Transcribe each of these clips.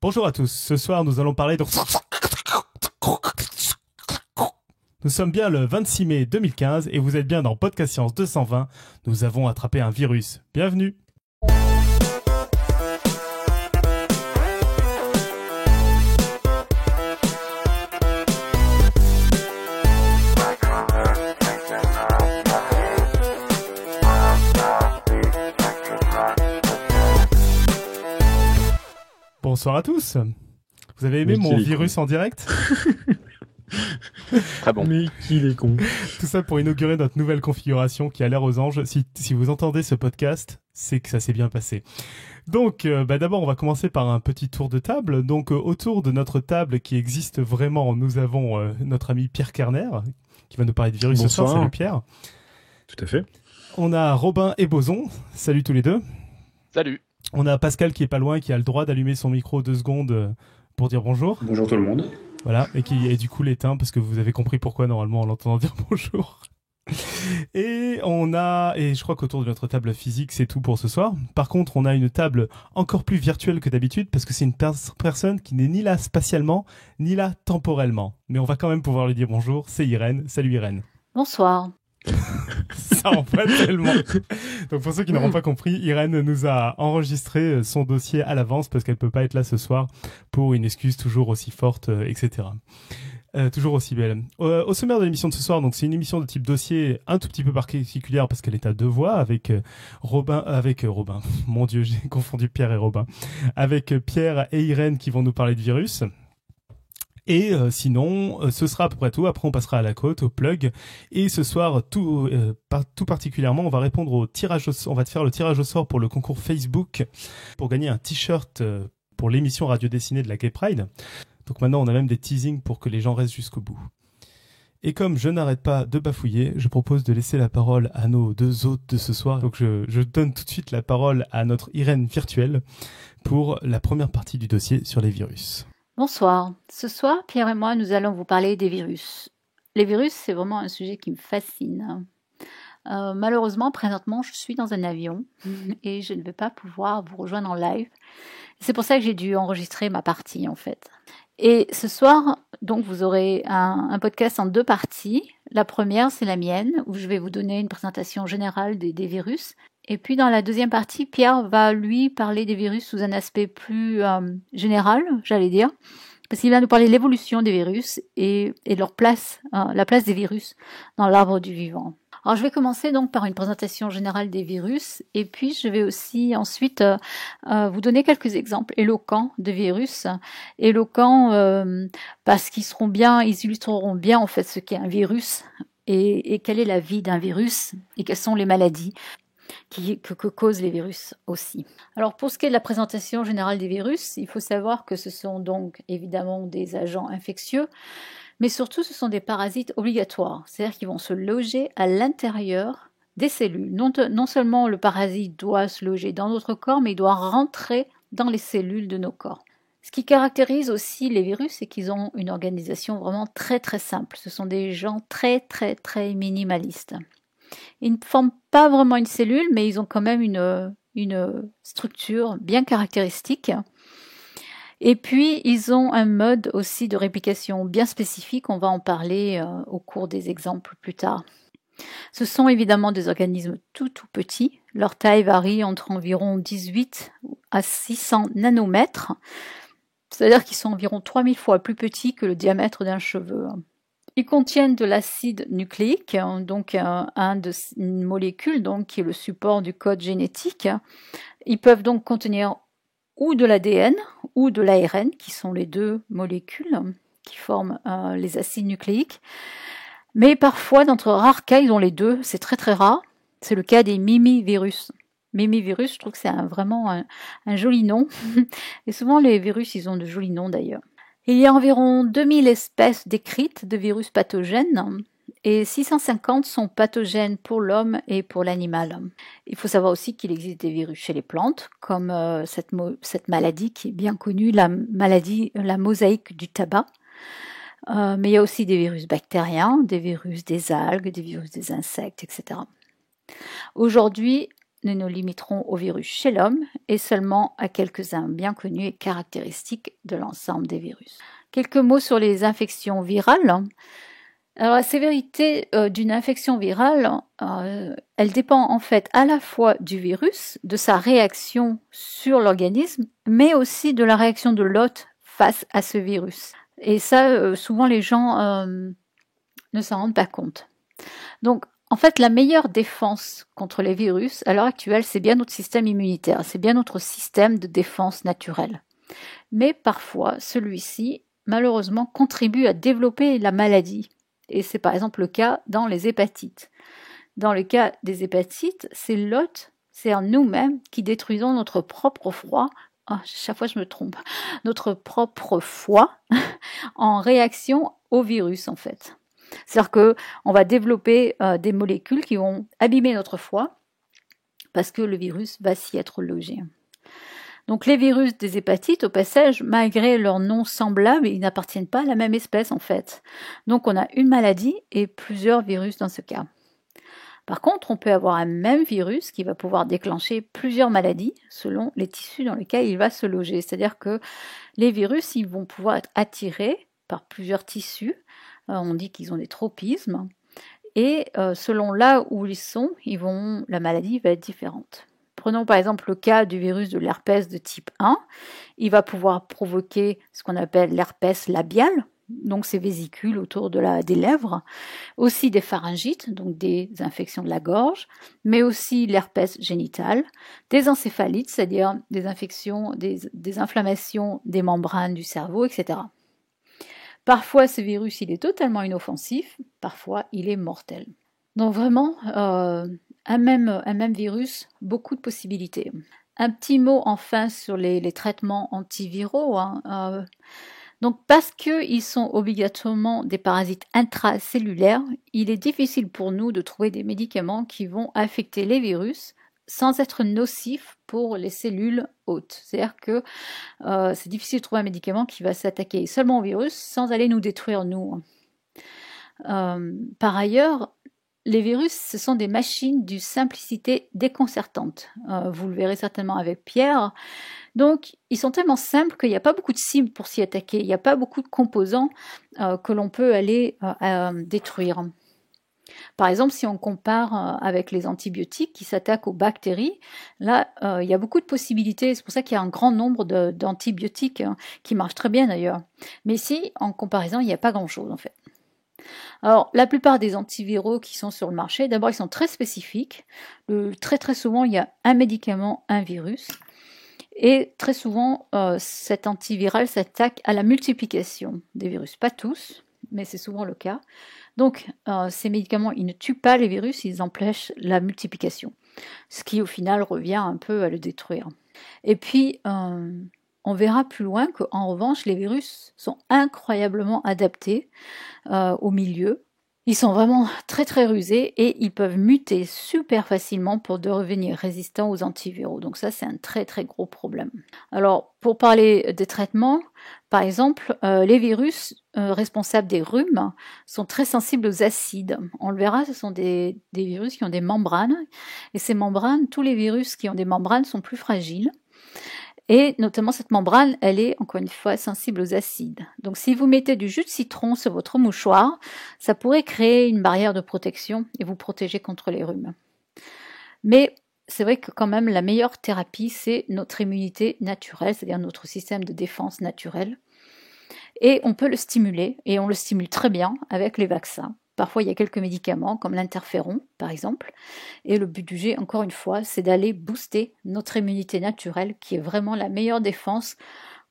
Bonjour à tous, ce soir nous allons parler de... Nous sommes bien le 26 mai 2015 et vous êtes bien dans Podcast Science 220. Nous avons attrapé un virus. Bienvenue. Bonsoir à tous. Vous avez aimé mon virus en direct ? Très bon. Mais qu'il est con. Tout ça pour inaugurer notre nouvelle configuration qui a l'air aux anges. Si vous entendez ce podcast, c'est que ça s'est bien passé. Donc, d'abord, on va commencer par un petit tour de table. Donc, autour de notre table qui existe vraiment, nous avons notre ami Pierre Kerner, qui va nous parler de virus ce soir. Salut Pierre. Tout à fait. On a Robin et Boson. Salut tous les deux. Salut. On a Pascal qui est pas loin, qui a le droit d'allumer son micro 2 secondes pour dire bonjour. Bonjour tout le monde. Voilà, et qui est du coup l'éteint parce que vous avez compris pourquoi normalement en l'entendant dire bonjour. Et je crois qu'autour de notre table physique c'est tout pour ce soir. Par contre, on a une table encore plus virtuelle que d'habitude parce que c'est une personne qui n'est ni là spatialement ni là temporellement. Mais on va quand même pouvoir lui dire bonjour. C'est Irène. Salut Irène. Bonsoir. Ça en fait tellement. Donc pour ceux qui n'auront pas compris, Irène nous a enregistré son dossier à l'avance parce qu'elle peut pas être là ce soir pour une excuse toujours aussi forte, etc. Toujours aussi belle. Au sommaire de l'émission de ce soir, donc c'est une émission de type dossier un tout petit peu particulière parce qu'elle est à deux voix avec Robin. Mon Dieu, j'ai confondu Pierre et Robin. Avec Pierre et Irène qui vont nous parler de virus. Et sinon, ce sera à peu près tout. Après, on passera à la côte, au plug. Et ce soir, tout particulièrement, on va répondre au tirage on va te faire le tirage au sort pour le concours Facebook pour gagner un t-shirt pour l'émission radio dessinée de la Gay Pride. Donc maintenant, on a même des teasings pour que les gens restent jusqu'au bout. Et comme je n'arrête pas de bafouiller, je propose de laisser la parole à nos deux hôtes de ce soir. Donc je donne tout de suite la parole à notre Irène virtuelle pour la première partie du dossier sur les virus. Bonsoir. Ce soir, Pierre et moi, nous allons vous parler des virus. Les virus, c'est vraiment un sujet qui me fascine. Malheureusement, présentement, je suis dans un avion et je ne vais pas pouvoir vous rejoindre en live. C'est pour ça que j'ai dû enregistrer ma partie, en fait. Et ce soir, donc, vous aurez un podcast en 2 parties. La première, c'est la mienne, où je vais vous donner une présentation générale des virus. Et puis dans la deuxième partie, Pierre va lui parler des virus sous un aspect plus général, j'allais dire, parce qu'il va nous parler de l'évolution des virus et leur place, la place des virus dans l'arbre du vivant. Alors je vais commencer donc par une présentation générale des virus et puis je vais aussi ensuite vous donner quelques exemples éloquents de virus, éloquents parce qu'ils illustreront bien en fait ce qu'est un virus et quelle est la vie d'un virus et quelles sont les maladies que causent les virus aussi. Alors pour ce qui est de la présentation générale des virus, il faut savoir que ce sont donc évidemment des agents infectieux, mais surtout ce sont des parasites obligatoires, c'est-à-dire qu'ils vont se loger à l'intérieur des cellules. Non seulement le parasite doit se loger dans notre corps, mais il doit rentrer dans les cellules de nos corps. Ce qui caractérise aussi les virus, c'est qu'ils ont une organisation vraiment très très simple. Ce sont des gens très très très minimalistes. Ils ne forment pas vraiment une cellule, mais ils ont quand même une structure bien caractéristique. Et puis, ils ont un mode aussi de réplication bien spécifique. On va en parler au cours des exemples plus tard. Ce sont évidemment des organismes tout petits. Leur taille varie entre environ 18 à 600 nanomètres. C'est-à-dire qu'ils sont environ 3000 fois plus petits que le diamètre d'un cheveu. Ils contiennent de l'acide nucléique, donc une molécule donc, qui est le support du code génétique. Ils peuvent donc contenir ou de l'ADN ou de l'ARN, qui sont les 2 molécules qui forment les acides nucléiques. Mais parfois, dans de rares cas, ils ont les 2. C'est très très rare. C'est le cas des mimivirus. Mimivirus, je trouve que c'est vraiment un joli nom. Et souvent, les virus, ils ont de jolis noms d'ailleurs. Il y a environ 2000 espèces décrites de virus pathogènes et 650 sont pathogènes pour l'homme et pour l'animal. Il faut savoir aussi qu'il existe des virus chez les plantes, comme cette maladie qui est bien connue, la mosaïque du tabac. Mais il y a aussi des virus bactériens, des virus des algues, des virus des insectes, etc. Aujourd'hui, nous nous limiterons aux virus chez l'homme et seulement à quelques-uns bien connus et caractéristiques de l'ensemble des virus. Quelques mots sur les infections virales. Alors, la sévérité d'une infection virale, elle dépend en fait à la fois du virus, de sa réaction sur l'organisme, mais aussi de la réaction de l'hôte face à ce virus. Et ça, souvent les gens ne s'en rendent pas compte. Donc, en fait, la meilleure défense contre les virus, à l'heure actuelle, c'est bien notre système immunitaire, c'est bien notre système de défense naturelle. Mais parfois, celui-ci, malheureusement, contribue à développer la maladie. Et c'est par exemple le cas dans les hépatites. Dans le cas des hépatites, c'est l'hôte, c'est en nous-mêmes qui détruisons notre propre foie, chaque fois je me trompe, notre propre foie en réaction au virus en fait. C'est-à-dire qu'on va développer des molécules qui vont abîmer notre foie parce que le virus va s'y être logé. Donc les virus des hépatites, au passage, malgré leur nom semblable, ils n'appartiennent pas à la même espèce en fait. Donc on a une maladie et plusieurs virus dans ce cas. Par contre, on peut avoir un même virus qui va pouvoir déclencher plusieurs maladies selon les tissus dans lesquels il va se loger. C'est-à-dire que les virus, ils vont pouvoir être attirés par plusieurs tissus. On dit qu'ils ont des tropismes. Et selon là où ils sont, la maladie va être différente. Prenons par exemple le cas du virus de l'herpès de type 1. Il va pouvoir provoquer ce qu'on appelle l'herpès labial, donc ces vésicules autour des lèvres, aussi des pharyngites, donc des infections de la gorge, mais aussi l'herpès génital, des encéphalites, c'est-à-dire des infections, des inflammations des membranes du cerveau, etc. Parfois, ce virus, il est totalement inoffensif, parfois, il est mortel. Donc vraiment, un même virus, beaucoup de possibilités. Un petit mot enfin sur les traitements antiviraux. Donc parce qu'ils sont obligatoirement des parasites intracellulaires, il est difficile pour nous de trouver des médicaments qui vont affecter les virus sans être nocifs pour les cellules hôtes. C'est-à-dire que c'est difficile de trouver un médicament qui va s'attaquer seulement au virus sans aller nous détruire nous. Par ailleurs, les virus, ce sont des machines d'une simplicité déconcertante. Vous le verrez certainement avec Pierre. Donc, ils sont tellement simples qu'il n'y a pas beaucoup de cibles pour s'y attaquer. Il n'y a pas beaucoup de composants que l'on peut aller détruire. Par exemple, si on compare avec les antibiotiques qui s'attaquent aux bactéries, là, il y a beaucoup de possibilités. C'est pour ça qu'il y a un grand nombre d'antibiotiques qui marchent très bien d'ailleurs. Mais ici, en comparaison, il n'y a pas grand-chose en fait. Alors, la plupart des antiviraux qui sont sur le marché, d'abord, ils sont très spécifiques. Très souvent, il y a un médicament, un virus. Et très souvent, cet antiviral s'attaque à la multiplication des virus. Pas tous, mais c'est souvent le cas. Donc, ces médicaments, ils ne tuent pas les virus, ils empêchent la multiplication. Ce qui, au final, revient un peu à le détruire. Et puis, on verra plus loin qu'en revanche, les virus sont incroyablement adaptés au milieu. Ils sont vraiment très très rusés et ils peuvent muter super facilement pour devenir résistants aux antiviraux. Donc ça, c'est un très très gros problème. Alors, pour parler des traitements, par exemple, les virus responsables des rhumes sont très sensibles aux acides. On le verra, ce sont des virus qui ont des membranes. Et ces membranes, tous les virus qui ont des membranes sont plus fragiles. Et notamment cette membrane, elle est encore une fois sensible aux acides. Donc si vous mettez du jus de citron sur votre mouchoir, ça pourrait créer une barrière de protection et vous protéger contre les rhumes. Mais c'est vrai que quand même la meilleure thérapie, c'est notre immunité naturelle, c'est-à-dire notre système de défense naturel. Et on peut le stimuler, et on le stimule très bien avec les vaccins. Parfois, il y a quelques médicaments, comme l'interféron, par exemple. Et le but du jeu, encore une fois, c'est d'aller booster notre immunité naturelle, qui est vraiment la meilleure défense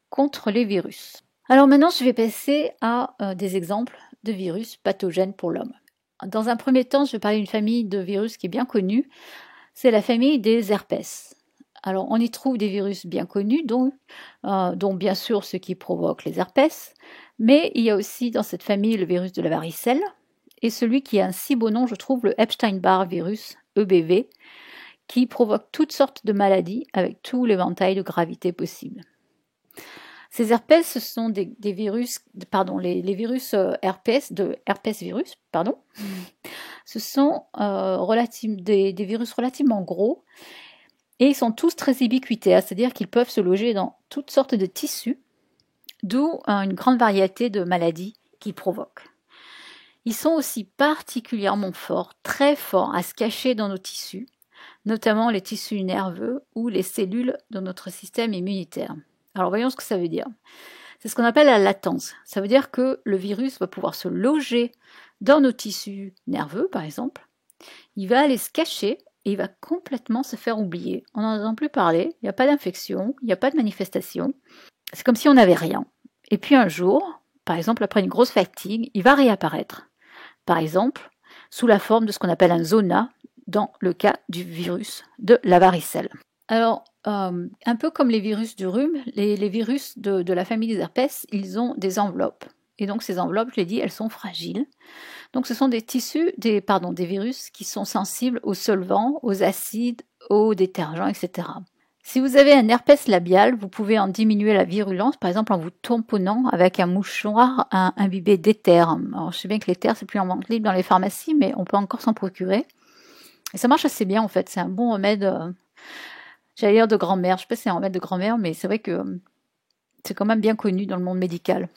contre les virus. Alors maintenant, je vais passer à des exemples de virus pathogènes pour l'homme. Dans un premier temps, je vais parler d'une famille de virus qui est bien connue. C'est la famille des herpès. Alors, on y trouve des virus bien connus, dont bien sûr ceux qui provoquent les herpès. Mais il y a aussi dans cette famille le virus de la varicelle, et celui qui a un si beau nom, je trouve, le Epstein-Barr virus, EBV, qui provoque toutes sortes de maladies avec tout l'éventail de gravité possible. Ces herpès, ce sont des virus, les virus herpès, de herpès virus, Ce sont des virus relativement gros et ils sont tous très ubiquitaires, c'est-à-dire qu'ils peuvent se loger dans toutes sortes de tissus, d'où une grande variété de maladies qu'ils provoquent. Ils sont aussi particulièrement forts, très forts à se cacher dans nos tissus, notamment les tissus nerveux ou les cellules de notre système immunitaire. Alors voyons ce que ça veut dire. C'est ce qu'on appelle la latence. Ça veut dire que le virus va pouvoir se loger dans nos tissus nerveux, par exemple. Il va aller se cacher et il va complètement se faire oublier. On n'en entend plus parler, il n'y a pas d'infection, il n'y a pas de manifestation. C'est comme si on n'avait rien. Et puis un jour, par exemple après une grosse fatigue, il va réapparaître. Par exemple, sous la forme de ce qu'on appelle un zona, dans le cas du virus de la varicelle. Alors, un peu comme les virus du rhume, les virus de la famille des herpès, ils ont des enveloppes. Et donc ces enveloppes, je l'ai dit, elles sont fragiles. Donc ce sont des virus qui sont sensibles aux solvants, aux acides, aux détergents, etc. Si vous avez un herpès labial, vous pouvez en diminuer la virulence, par exemple en vous tamponnant avec un mouchoir imbibé d'éther. Alors je sais bien que l'éther, c'est plus en vente libre dans les pharmacies, mais on peut encore s'en procurer. Et ça marche assez bien en fait, c'est un bon remède, j'allais dire de grand-mère, je sais pas si c'est un remède de grand-mère, mais c'est vrai que c'est quand même bien connu dans le monde médical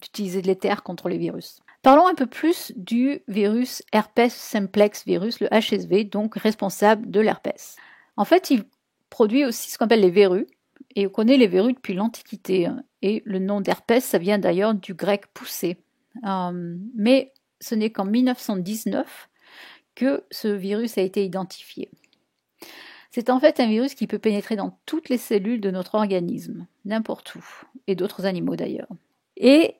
d'utiliser de l'éther contre les virus. Parlons un peu plus du virus herpès simplex virus, le HSV, donc responsable de l'herpès. En fait, il produit aussi ce qu'on appelle les verrues, et on connaît les verrues depuis l'Antiquité, et le nom d'herpès, ça vient d'ailleurs du grec pousser. Mais ce n'est qu'en 1919 que ce virus a été identifié. C'est en fait un virus qui peut pénétrer dans toutes les cellules de notre organisme, n'importe où, et d'autres animaux d'ailleurs. Et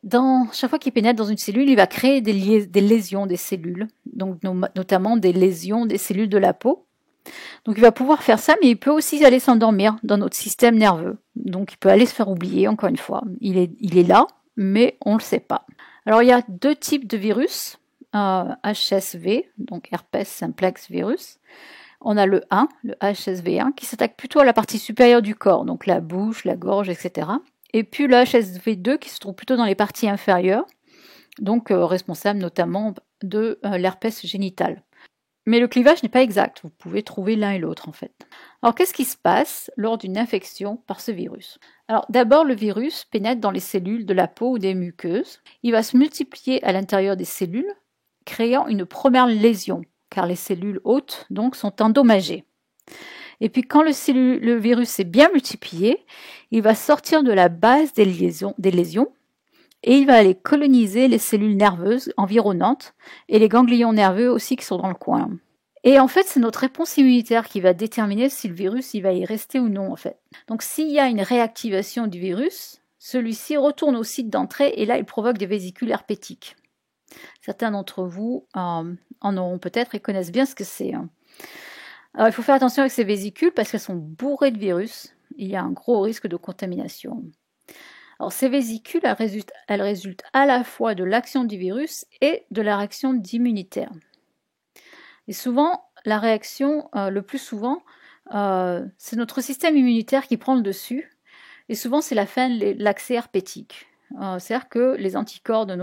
chaque fois qu'il pénètre dans une cellule, il va créer des lésions des cellules, donc notamment des lésions des cellules de la peau. Donc il va pouvoir faire ça, mais il peut aussi aller s'endormir dans notre système nerveux. Donc il peut aller se faire oublier, encore une fois. Il est là, mais on ne le sait pas. Alors il y a deux types de virus, HSV, donc herpès simplex virus. On a le 1, le HSV1, qui s'attaque plutôt à la partie supérieure du corps, donc la bouche, la gorge, etc. Et puis le HSV2 qui se trouve plutôt dans les parties inférieures, donc responsable notamment de l'herpès génital. Mais le clivage n'est pas exact, vous pouvez trouver l'un et l'autre en fait. Alors qu'est-ce qui se passe lors d'une infection par ce virus? Alors d'abord le virus pénètre dans les cellules de la peau ou des muqueuses, il va se multiplier à l'intérieur des cellules, créant une première lésion, car les cellules hôtes donc sont endommagées. Et puis quand le virus s'est bien multiplié, il va sortir de la base des lésions et il va aller coloniser les cellules nerveuses environnantes et les ganglions nerveux aussi qui sont dans le coin. Et en fait, c'est notre réponse immunitaire qui va déterminer si le virus il va y rester ou non en fait. Donc s'il y a une réactivation du virus, celui-ci retourne au site d'entrée et là il provoque des vésicules herpétiques. Certains d'entre vous en auront peut-être et connaissent bien ce que c'est. Alors il faut faire attention avec ces vésicules parce qu'elles sont bourrées de virus. Il y a un gros risque de contamination. Alors ces vésicules, elles résultent à la fois de l'action du virus et de la réaction immunitaire. Et souvent, la réaction, le plus souvent, c'est notre système immunitaire qui prend le dessus. Et souvent, c'est la fin de l'accès herpétique. C'est-à-dire que les anticorps de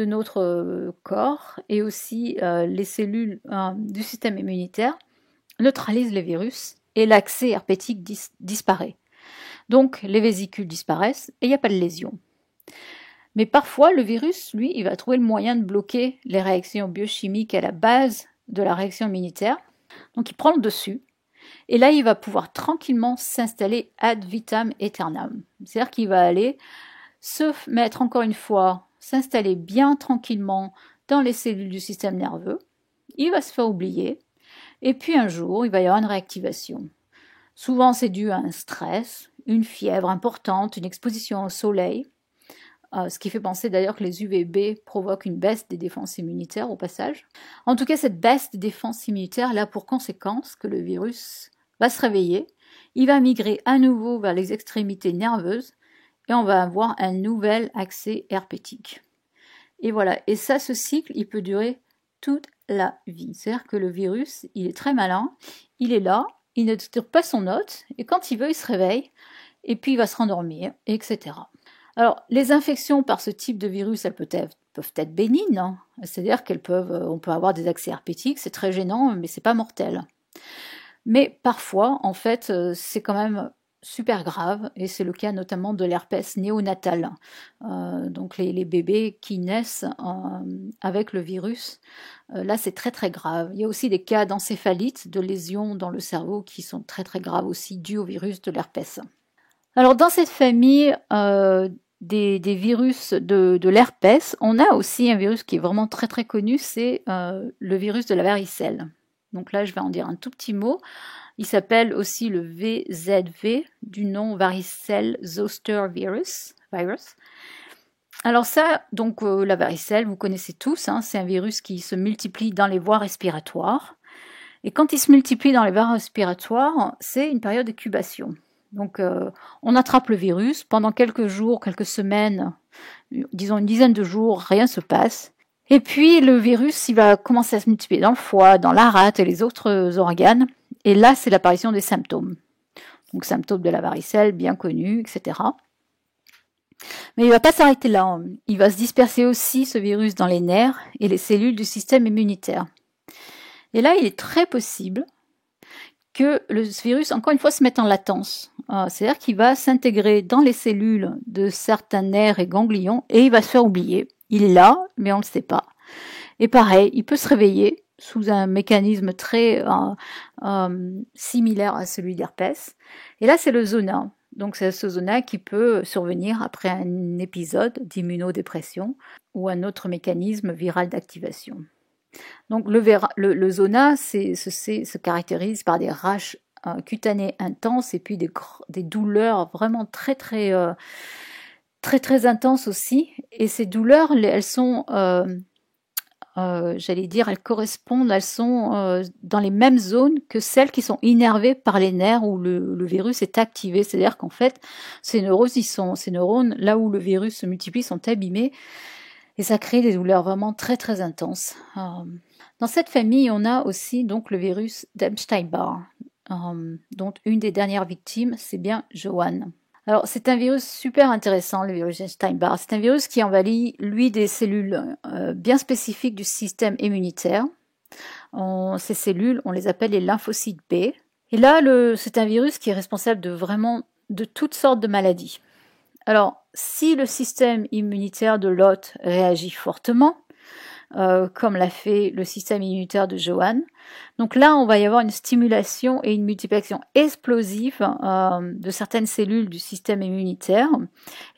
notre corps et aussi les cellules du système immunitaire neutralisent les virus et l'accès herpétique disparaît. Donc les vésicules disparaissent et il n'y a pas de lésion. Mais parfois le virus, lui, il va trouver le moyen de bloquer les réactions biochimiques à la base de la réaction immunitaire. Donc il prend le dessus et là il va pouvoir tranquillement s'installer ad vitam aeternam. C'est-à-dire qu'il va aller se mettre encore une fois, s'installer bien tranquillement dans les cellules du système nerveux. Il va se faire oublier. Et puis un jour, il va y avoir une réactivation. Souvent, c'est dû à un stress, une fièvre importante, une exposition au soleil, ce qui fait penser d'ailleurs que les UVB provoquent une baisse des défenses immunitaires au passage. En tout cas, cette baisse des défenses immunitaires a pour conséquence que le virus va se réveiller, il va migrer à nouveau vers les extrémités nerveuses et on va avoir un nouvel accès herpétique. Et voilà, et ça, ce cycle, il peut durer toute la vie. C'est-à-dire que le virus, il est très malin, il est là, il ne disturbe pas son hôte, et quand il veut, il se réveille, et puis il va se rendormir, etc. Alors, les infections par ce type de virus, elles peuvent peuvent être bénignes, hein. C'est-à-dire on peut avoir des accès herpétiques, c'est très gênant, mais c'est pas mortel. Mais parfois, en fait, c'est quand même super grave, et c'est le cas notamment de l'herpès néonatal. Donc les bébés qui naissent avec le virus, là c'est très très grave. Il y a aussi des cas d'encéphalite, de lésions dans le cerveau qui sont très très graves aussi, dus au virus de l'herpès. Alors dans cette famille des virus de l'herpès, on a aussi un virus qui est vraiment très très connu, c'est le virus de la varicelle. Donc là je vais en dire un tout petit mot. Il s'appelle aussi le VZV, du nom varicelle zoster virus. Alors ça, donc la varicelle, vous connaissez tous, hein, c'est un virus qui se multiplie dans les voies respiratoires. Et quand il se multiplie dans les voies respiratoires, c'est une période d'incubation. Donc on attrape le virus, pendant quelques jours, quelques semaines, disons une dizaine de jours, rien ne se passe. Et puis le virus, il va commencer à se multiplier dans le foie, dans la rate et les autres organes. Et là, c'est l'apparition des symptômes. Donc symptômes de la varicelle, bien connus, etc. Mais il ne va pas s'arrêter là. Il va se disperser aussi, ce virus, dans les nerfs et les cellules du système immunitaire. Et là, il est très possible que le virus, encore une fois, se mette en latence. C'est-à-dire qu'il va s'intégrer dans les cellules de certains nerfs et ganglions et il va se faire oublier. Il est là, mais on ne le sait pas. Et pareil, il peut se réveiller sous un mécanisme très similaire à celui d'herpès. Et là, c'est le zona. Donc c'est ce zona qui peut survenir après un épisode d'immunodépression ou un autre mécanisme viral d'activation. Donc le zona se caractérise par des raches cutanées intenses et puis des douleurs vraiment très très intenses aussi. Et ces douleurs, elles sont elles correspondent, elles sont dans les mêmes zones que celles qui sont innervées par les nerfs où le virus est activé. C'est-à-dire qu'en fait, ces neurones, là où le virus se multiplie, sont abîmés et ça crée des douleurs vraiment très très intenses. Dans cette famille, on a aussi donc le virus d'Epstein-Barr, dont une des dernières victimes, c'est bien Joanne. Alors, c'est un virus super intéressant, le virus d'Epstein-Barr. C'est un virus qui envahit, lui, des cellules bien spécifiques du système immunitaire. Ces cellules, on les appelle les lymphocytes B. Et là, c'est un virus qui est responsable de toutes sortes de maladies. Alors, si le système immunitaire de l'hôte réagit fortement, comme l'a fait le système immunitaire de Joanne. Donc là, on va y avoir une stimulation et une multiplication explosive de certaines cellules du système immunitaire.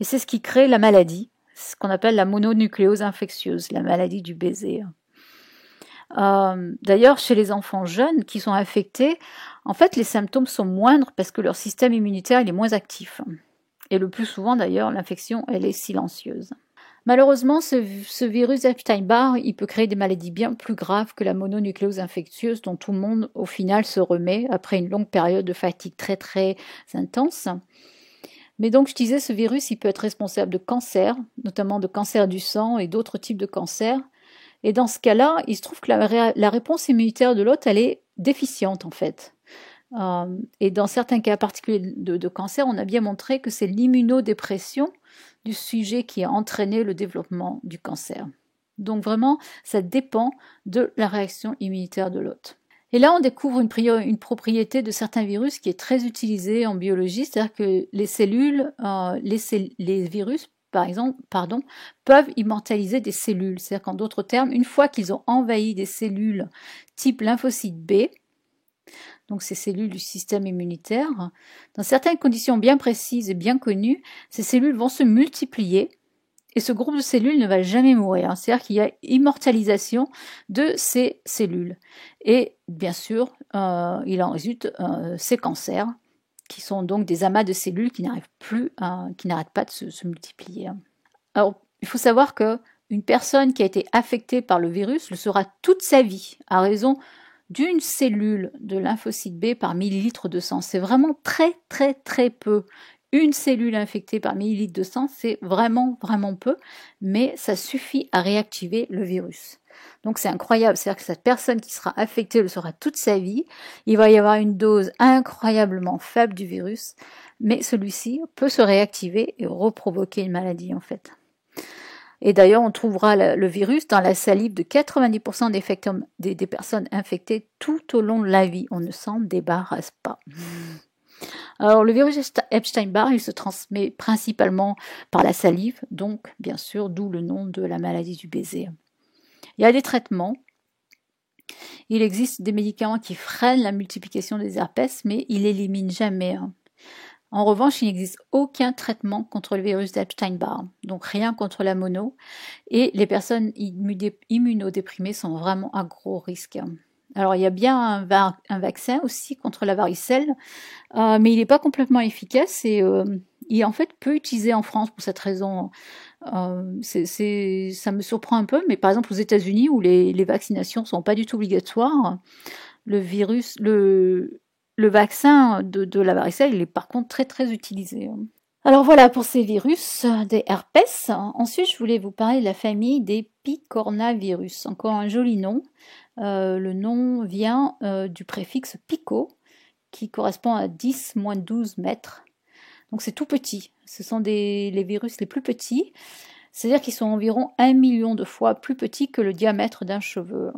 Et c'est ce qui crée la maladie, ce qu'on appelle la mononucléose infectieuse, la maladie du baiser. D'ailleurs, chez les enfants jeunes qui sont infectés, en fait, les symptômes sont moindres parce que leur système immunitaire il est moins actif. Et le plus souvent, d'ailleurs, l'infection, elle est silencieuse. Malheureusement, ce virus Epstein-Barr, il peut créer des maladies bien plus graves que la mononucléose infectieuse dont tout le monde, au final, se remet après une longue période de fatigue très très intense. Mais donc, je disais, ce virus, il peut être responsable de cancers, notamment de cancer du sang et d'autres types de cancers. Et dans ce cas-là, il se trouve que la réponse immunitaire de l'hôte, elle est déficiente en fait. Et dans certains cas particuliers de cancer, on a bien montré que c'est l'immunodépression du sujet qui a entraîné le développement du cancer. Donc vraiment, ça dépend de la réaction immunitaire de l'hôte. Et là, on découvre une propriété de certains virus qui est très utilisée en biologie, c'est-à-dire que les cellules, les virus, par exemple, peuvent immortaliser des cellules. C'est-à-dire qu'en d'autres termes, une fois qu'ils ont envahi des cellules type lymphocyte B, donc ces cellules du système immunitaire, dans certaines conditions bien précises et bien connues, ces cellules vont se multiplier et ce groupe de cellules ne va jamais mourir. C'est-à-dire qu'il y a immortalisation de ces cellules. Et bien sûr, il en résulte ces cancers, qui sont donc des amas de cellules qui n'arrêtent pas de se multiplier. Alors, il faut savoir qu'une personne qui a été affectée par le virus le sera toute sa vie, à raison d'une cellule de lymphocyte B par millilitre de sang. C'est vraiment très très très peu. Une cellule infectée par millilitre de sang, c'est vraiment vraiment peu, mais ça suffit à réactiver le virus. Donc c'est incroyable, c'est-à-dire que cette personne qui sera affectée le sera toute sa vie. Il va y avoir une dose incroyablement faible du virus, mais celui-ci peut se réactiver et reprovoquer une maladie en fait. Et d'ailleurs, on trouvera le virus dans la salive de 90% des personnes infectées tout au long de la vie. On ne s'en débarrasse pas. Alors, le virus Epstein-Barr, il se transmet principalement par la salive, donc, bien sûr, d'où le nom de la maladie du baiser. Il y a des traitements. Il existe des médicaments qui freinent la multiplication des herpès, mais ils n'éliminent jamais. En revanche, il n'existe aucun traitement contre le virus d'Epstein-Barr, donc rien contre la mono, et les personnes immunodéprimées sont vraiment à gros risque. Alors, il y a bien un vaccin aussi contre la varicelle, mais il n'est pas complètement efficace et il est en fait peu utilisé en France pour cette raison. Ça me surprend un peu, mais par exemple aux États-Unis où les vaccinations ne sont pas du tout obligatoires, le vaccin de la varicelle, il est par contre très très utilisé. Alors voilà pour ces virus des herpès. Ensuite, je voulais vous parler de la famille des picornavirus. Encore un joli nom. Le nom vient du préfixe pico, qui correspond à 10-12 mètres. Donc c'est tout petit. Ce sont les virus les plus petits. C'est-à-dire qu'ils sont environ 1 million de fois plus petits que le diamètre d'un cheveu.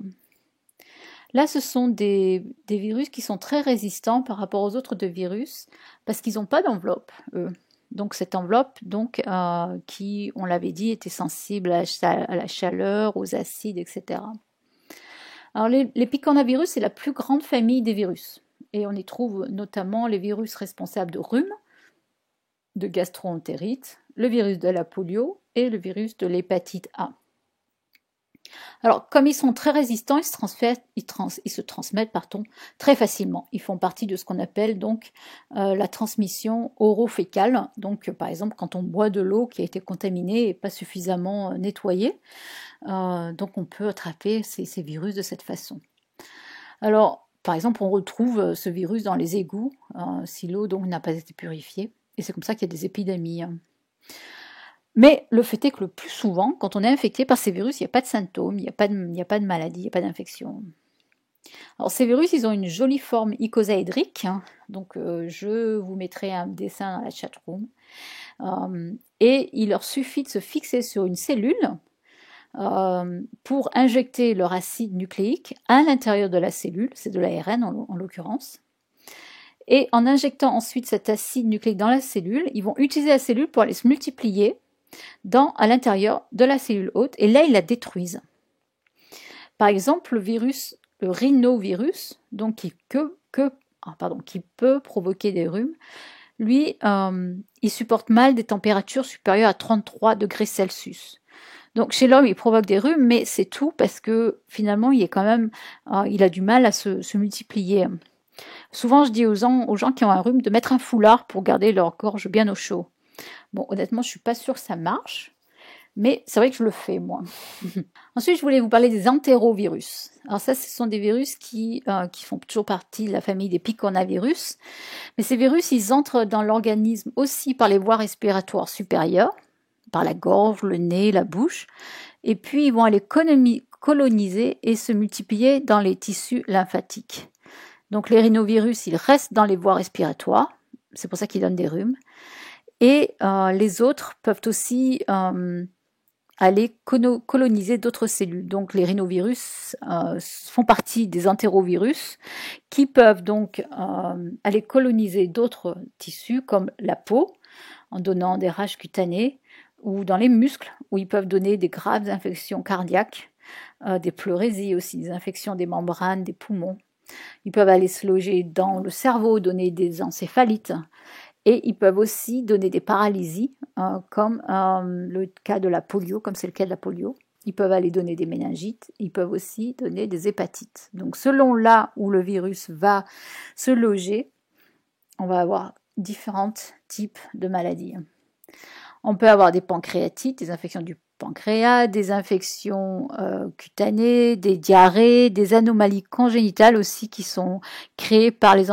Là, ce sont des virus qui sont très résistants par rapport aux autres deux virus, parce qu'ils n'ont pas d'enveloppe, eux. Donc cette enveloppe, qui, on l'avait dit, était sensible à la chaleur, aux acides, etc. Alors les picornavirus, c'est la plus grande famille des virus. Et on y trouve notamment les virus responsables de rhume, de gastro-entérite, le virus de la polio et le virus de l'hépatite A. Alors, comme ils sont très résistants, ils se transmettent très facilement. Ils font partie de ce qu'on appelle donc la transmission orofécale. Donc, par exemple, quand on boit de l'eau qui a été contaminée et pas suffisamment nettoyée, donc on peut attraper ces virus de cette façon. Alors, par exemple, on retrouve ce virus dans les égouts, si l'eau donc n'a pas été purifiée, et c'est comme ça qu'il y a des épidémies. Mais le fait est que le plus souvent, quand on est infecté par ces virus, il n'y a pas de symptômes, il n'y a pas de maladie, il n'y a pas d'infection. Alors ces virus, ils ont une jolie forme icosaédrique, donc je vous mettrai un dessin dans la chatroom, et il leur suffit de se fixer sur une cellule pour injecter leur acide nucléique à l'intérieur de la cellule, c'est de l'ARN en l'occurrence. Et en injectant ensuite cet acide nucléique dans la cellule, ils vont utiliser la cellule pour aller se multiplier à l'intérieur de la cellule hôte, et là, ils la détruisent. Par exemple, le rhinovirus, donc qui peut provoquer des rhumes, lui, il supporte mal des températures supérieures à 33 degrés Celsius. Donc chez l'homme, il provoque des rhumes, mais c'est tout parce que finalement, il a du mal à se multiplier. Souvent, je dis aux gens qui ont un rhume de mettre un foulard pour garder leur gorge bien au chaud. Bon, honnêtement, je suis pas sûre que ça marche, mais c'est vrai que je le fais, moi. Ensuite, je voulais vous parler des entérovirus. Alors ça, ce sont des virus qui font toujours partie de la famille des picornavirus. Mais ces virus, ils entrent dans l'organisme aussi par les voies respiratoires supérieures, par la gorge, le nez, la bouche. Et puis, ils vont aller coloniser et se multiplier dans les tissus lymphatiques. Donc, les rhinovirus, ils restent dans les voies respiratoires. C'est pour ça qu'ils donnent des rhumes. Et les autres peuvent aussi aller coloniser d'autres cellules. Donc les rhinovirus font partie des entérovirus qui peuvent donc aller coloniser d'autres tissus comme la peau en donnant des rages cutanées ou dans les muscles où ils peuvent donner des graves infections cardiaques, des pleurésies aussi, des infections des membranes, des poumons. Ils peuvent aller se loger dans le cerveau, donner des encéphalites. Et ils peuvent aussi donner des paralysies, comme le cas de la polio, comme c'est le cas de la polio. Ils peuvent aller donner des méningites. Ils peuvent aussi donner des hépatites. Donc, selon là où le virus va se loger, on va avoir différents types de maladies. On peut avoir des pancréatites, des infections du pancréas, des infections cutanées, des diarrhées, des anomalies congénitales aussi qui sont créées par les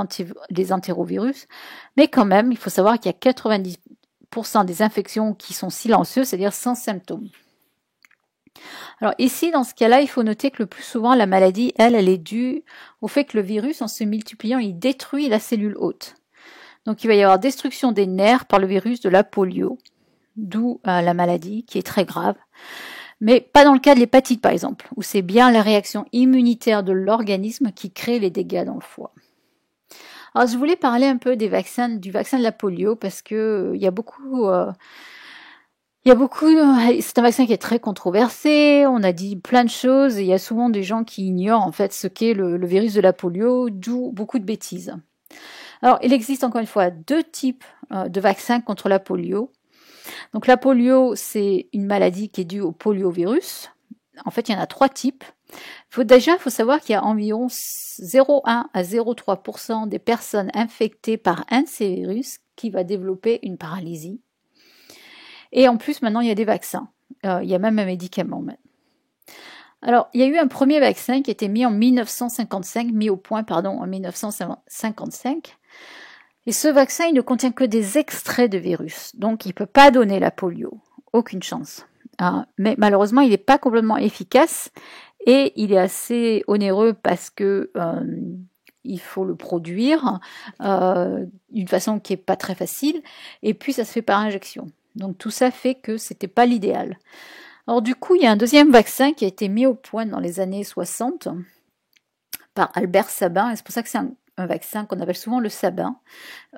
entérovirus. Mais quand même, il faut savoir qu'il y a 90% des infections qui sont silencieuses, c'est-à-dire sans symptômes. Alors ici, dans ce cas-là, il faut noter que le plus souvent, la maladie, elle est due au fait que le virus, en se multipliant, il détruit la cellule hôte. Donc il va y avoir destruction des nerfs par le virus de la polio. d'où la maladie qui est très grave. Mais pas dans le cas de l'hépatite par exemple, où c'est bien la réaction immunitaire de l'organisme qui crée les dégâts dans le foie. Alors je voulais parler un peu du vaccin de la polio parce que c'est un vaccin qui est très controversé, on a dit plein de choses, et il y a souvent des gens qui ignorent en fait ce qu'est le virus de la polio, d'où beaucoup de bêtises. Alors il existe encore une fois 2 types de vaccins contre la polio. Donc la polio, c'est une maladie qui est due au poliovirus. En fait, il y en a 3 types. Il faut savoir qu'il y a environ 0,1 à 0,3% des personnes infectées par un de ces virus qui va développer une paralysie. Et en plus, maintenant, il y a des vaccins. Il y a même un médicament. Alors, il y a eu un premier vaccin qui a été mis au point en 1955. Et ce vaccin, il ne contient que des extraits de virus. Donc, il ne peut pas donner la polio. Aucune chance. Mais malheureusement, il n'est pas complètement efficace et il est assez onéreux parce que il faut le produire d'une façon qui n'est pas très facile. Et puis, ça se fait par injection. Donc, tout ça fait que ce n'était pas l'idéal. Alors, du coup, il y a un deuxième vaccin qui a été mis au point dans les années 60 par Albert Sabin. Et c'est pour ça que c'est un vaccin qu'on appelle souvent le Sabin,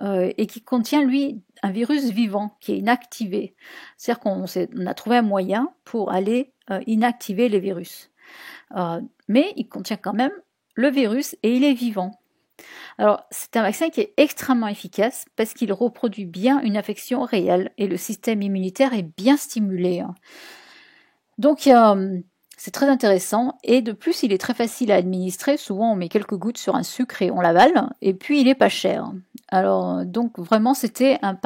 et qui contient, lui, un virus vivant qui est inactivé. C'est-à-dire qu'on a trouvé un moyen pour aller inactiver les virus. Mais il contient quand même le virus et il est vivant. Alors, c'est un vaccin qui est extrêmement efficace parce qu'il reproduit bien une infection réelle et le système immunitaire est bien stimulé. Donc, c'est très intéressant et de plus, il est très facile à administrer. Souvent, on met quelques gouttes sur un sucre et on l'avale et puis il est pas cher. Alors, donc vraiment, c'était un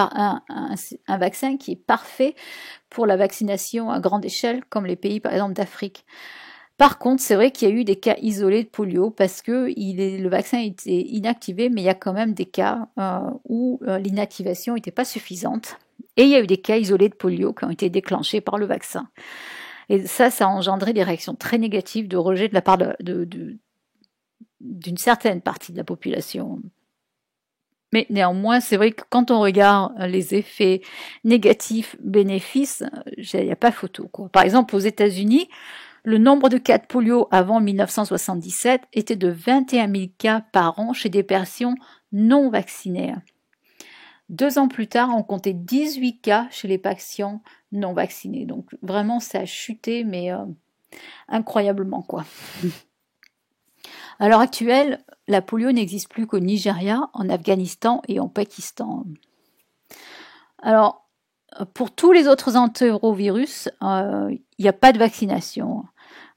vaccin qui est parfait pour la vaccination à grande échelle, comme les pays, par exemple, d'Afrique. Par contre, c'est vrai qu'il y a eu des cas isolés de polio parce que le vaccin était inactivé, mais il y a quand même des cas où l'inactivation n'était pas suffisante. Et il y a eu des cas isolés de polio qui ont été déclenchés par le vaccin. Et ça a engendré des réactions très négatives de rejet de la part d'une certaine partie de la population. Mais néanmoins, c'est vrai que quand on regarde les effets négatifs, bénéfices, il n'y a pas photo, quoi. Par exemple, aux États-Unis, le nombre de cas de polio avant 1977 était de 21 000 cas par an chez des personnes non vaccinées. 2 ans plus tard, on comptait 18 cas chez les patients non vaccinés. Donc vraiment, ça a chuté, mais incroyablement, quoi. À l'heure actuelle, la polio n'existe plus qu'au Nigeria, en Afghanistan et en Pakistan. Alors, pour tous les autres entérovirus, il n'y a pas de vaccination.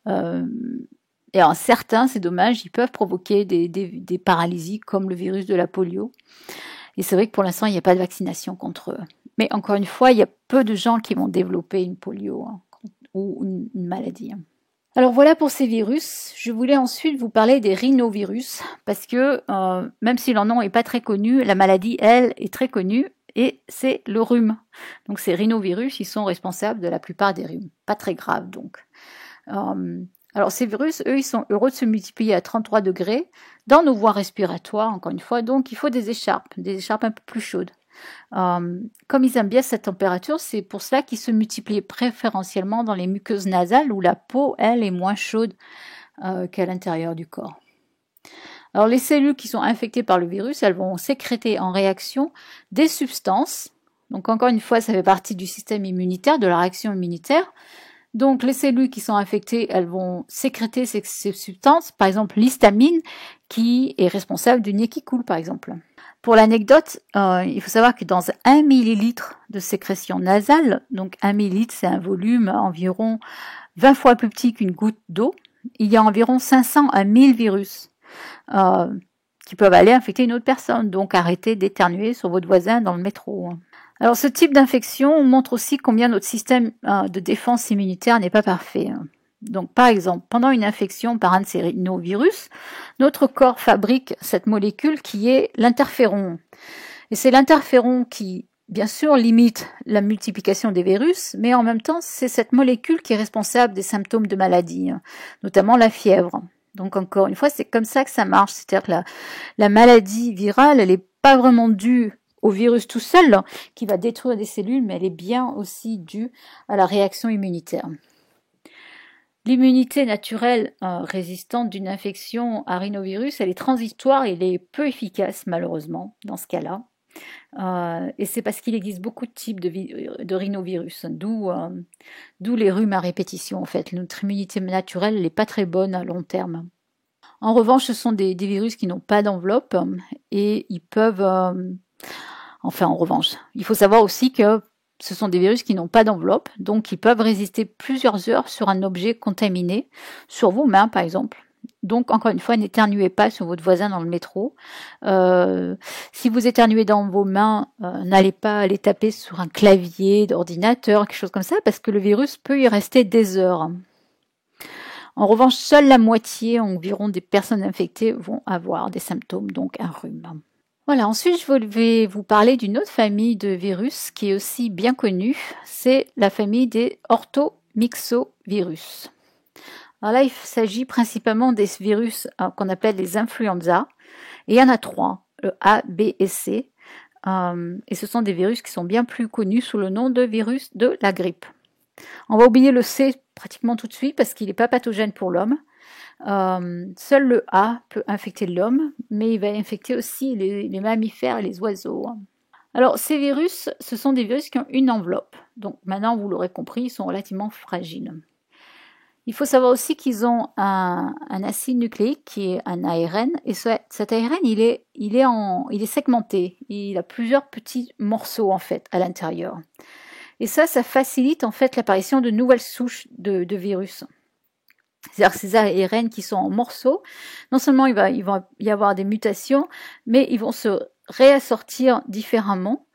Et en certains, c'est dommage, ils peuvent provoquer des paralysies comme le virus de la polio. Et c'est vrai que pour l'instant, il n'y a pas de vaccination contre eux. Mais encore une fois, il y a peu de gens qui vont développer une polio ou une maladie. Alors voilà pour ces virus. Je voulais ensuite vous parler des rhinovirus parce que même si leur nom n'est pas très connu, la maladie, elle, est très connue et c'est le rhume. Donc ces rhinovirus, ils sont responsables de la plupart des rhumes. Pas très grave donc. Alors ces virus, eux, ils sont heureux de se multiplier à 33 degrés dans nos voies respiratoires, encore une fois. Donc il faut des écharpes un peu plus chaudes. Comme ils aiment bien cette température, c'est pour cela qu'ils se multiplient préférentiellement dans les muqueuses nasales où la peau, elle, est moins chaude qu'à l'intérieur du corps. Alors les cellules qui sont infectées par le virus, elles vont sécréter en réaction des substances. Donc encore une fois, ça fait partie du système immunitaire, de la réaction immunitaire. Donc les cellules qui sont infectées, elles vont sécréter ces substances, par exemple l'histamine qui est responsable du nez qui coule par exemple. Pour l'anecdote, il faut savoir que dans 1 millilitre de sécrétion nasale, donc 1 millilitre c'est un volume environ 20 fois plus petit qu'une goutte d'eau, il y a environ 500 à 1000 virus qui peuvent aller infecter une autre personne, donc arrêtez d'éternuer sur votre voisin dans le métro. Alors ce type d'infection montre aussi combien notre système de défense immunitaire n'est pas parfait. Donc par exemple, pendant une infection par un de ces rhinovirus, notre corps fabrique cette molécule qui est l'interféron. Et c'est l'interféron qui, bien sûr, limite la multiplication des virus, mais en même temps, c'est cette molécule qui est responsable des symptômes de maladie, notamment la fièvre. Donc encore une fois, c'est comme ça que ça marche. C'est-à-dire que la maladie virale, elle n'est pas vraiment due au virus tout seul qui va détruire des cellules, mais elle est bien aussi due à la réaction immunitaire. L'immunité naturelle résistante d'une infection à rhinovirus, elle est transitoire et elle est peu efficace malheureusement dans ce cas-là. Et c'est parce qu'il existe beaucoup de types de rhinovirus, d'où les rhumes à répétition en fait. Notre immunité naturelle n'est pas très bonne à long terme. En revanche, ce sont des virus qui n'ont pas d'enveloppe et ils peuvent... enfin, en revanche, il faut savoir aussi que ce sont des virus qui n'ont pas d'enveloppe, donc ils peuvent résister plusieurs heures sur un objet contaminé, sur vos mains par exemple. Donc, encore une fois, n'éternuez pas sur votre voisin dans le métro. Si vous éternuez dans vos mains, n'allez pas les taper sur un clavier d'ordinateur, quelque chose comme ça, parce que le virus peut y rester des heures. En revanche, seule la moitié environ des personnes infectées vont avoir des symptômes, donc un rhume. Voilà, ensuite je vais vous parler d'une autre famille de virus qui est aussi bien connue, c'est la famille des orthomyxovirus. Alors là, il s'agit principalement des virus qu'on appelle les influenza, et il y en a 3, le A, B et C, et ce sont des virus qui sont bien plus connus sous le nom de virus de la grippe. On va oublier le C pratiquement tout de suite parce qu'il n'est pas pathogène pour l'homme. Seul le A peut infecter l'homme, mais il va infecter aussi les mammifères et les oiseaux. Alors ces virus, ce sont des virus qui ont une enveloppe. Donc maintenant, vous l'aurez compris, ils sont relativement fragiles. Il faut savoir aussi qu'ils ont un acide nucléique qui est un ARN, et cet ARN, il est segmenté. Il a plusieurs petits morceaux en fait à l'intérieur. Et ça facilite en fait l'apparition de nouvelles souches de virus. C'est-à-dire ces ARN qui sont en morceaux, non seulement il va y avoir des mutations, mais ils vont se réassortir différemment.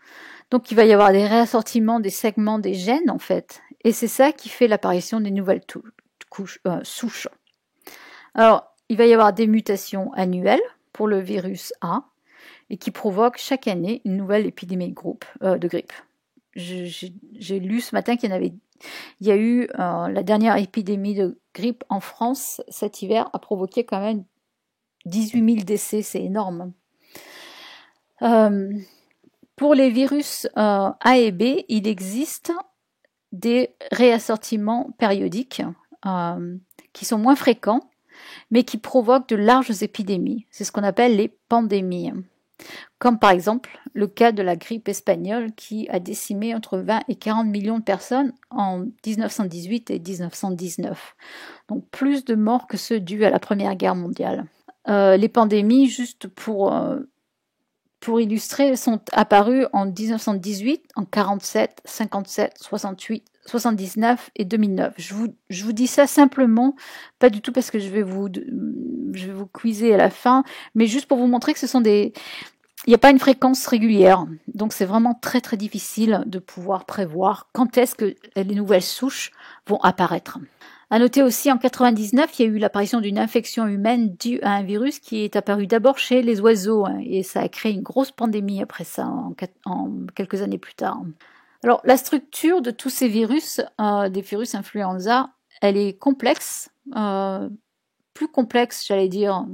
Donc il va y avoir des réassortiments des segments des gènes en fait. Et c'est ça qui fait l'apparition des nouvelles souches. Alors, il va y avoir des mutations annuelles pour le virus A et qui provoquent chaque année une nouvelle épidémie de grippe. J'ai lu ce matin il y a eu la dernière épidémie de grippe en France cet hiver a provoqué quand même 18 000 décès, c'est énorme. Pour les virus A et B, il existe des réassortiments périodiques qui sont moins fréquents, mais qui provoquent de larges épidémies. C'est ce qu'on appelle les pandémies. Comme par exemple le cas de la grippe espagnole qui a décimé entre 20 et 40 millions de personnes en 1918 et 1919. Donc plus de morts que ceux dus à la Première Guerre mondiale. Les pandémies, juste pour illustrer, sont apparues en 1918, en 47, 57, 68, 79 et 2009. Je vous dis ça simplement, pas du tout parce que je vais vous quizer à la fin, mais juste pour vous montrer que il n'y a pas une fréquence régulière. Donc c'est vraiment très très difficile de pouvoir prévoir quand est-ce que les nouvelles souches vont apparaître. À noter aussi, en 99, il y a eu l'apparition d'une infection humaine due à un virus qui est apparu d'abord chez les oiseaux, et ça a créé une grosse pandémie après ça, en quelques années plus tard. Alors, la structure de tous ces virus, des virus influenza, elle est complexe, plus complexe, j'allais dire,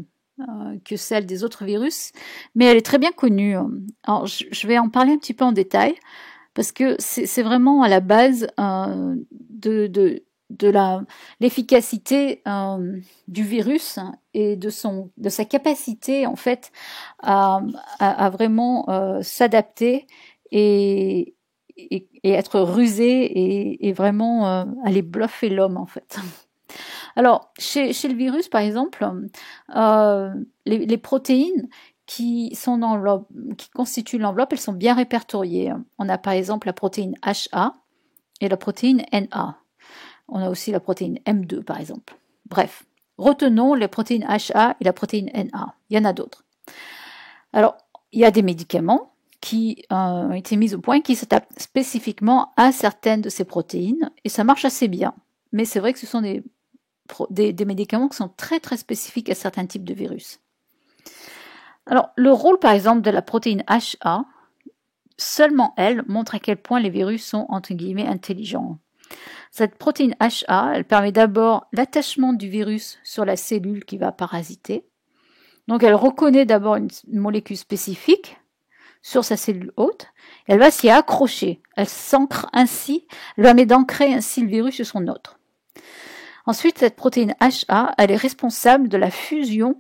que celle des autres virus, mais elle est très bien connue. Alors, je vais en parler un petit peu en détail, parce que c'est vraiment à la base de l'efficacité du virus et de sa capacité en fait à vraiment s'adapter et être rusé et vraiment aller bluffer l'homme en fait. Alors chez le virus par exemple, les protéines qui constituent l'enveloppe, elles sont bien répertoriées. On a par exemple la protéine HA et la protéine NA. On a aussi la protéine M2 par exemple. Bref, retenons les protéines HA et la protéine NA. Il y en a d'autres. Alors, il y a des médicaments qui ont été mis au point qui s'adaptent spécifiquement à certaines de ces protéines et ça marche assez bien. Mais c'est vrai que ce sont des médicaments qui sont très très spécifiques à certains types de virus. Alors, le rôle par exemple de la protéine HA, seulement elle montre à quel point les virus sont entre guillemets intelligents. Cette protéine HA, elle permet d'abord l'attachement du virus sur la cellule qui va parasiter. Donc elle reconnaît d'abord une molécule spécifique, sur sa cellule hôte, elle va s'y accrocher. Elle s'ancre ainsi, elle permet d'ancrer ainsi le virus sur son hôte. Ensuite, cette protéine HA, elle est responsable de la fusion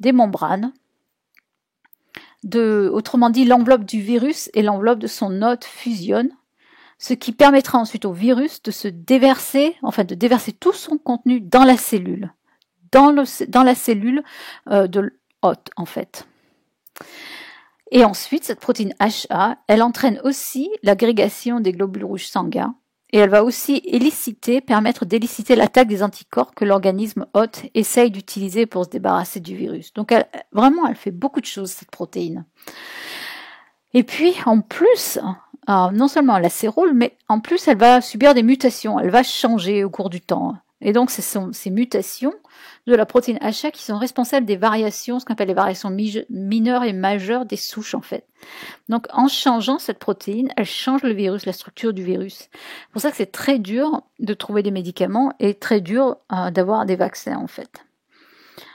des membranes. Autrement dit, l'enveloppe du virus et l'enveloppe de son hôte fusionnent, ce qui permettra ensuite au virus de se déverser, de déverser tout son contenu dans la cellule, dans la cellule de l'hôte en fait. Et ensuite, cette protéine HA, elle entraîne aussi l'agrégation des globules rouges sanguins et elle va aussi permettre d'éliciter l'attaque des anticorps que l'organisme hôte essaye d'utiliser pour se débarrasser du virus. Donc elle fait beaucoup de choses, cette protéine. Et puis, en plus, non seulement elle a ses rôles, mais en plus, elle va subir des mutations, elle va changer au cours du temps. Et donc, ce sont ces mutations de la protéine HA qui sont responsables des variations, ce qu'on appelle les variations mineures et majeures des souches, en fait. Donc, en changeant cette protéine, elle change le virus, la structure du virus. C'est pour ça que c'est très dur de trouver des médicaments et très dur d'avoir des vaccins, en fait.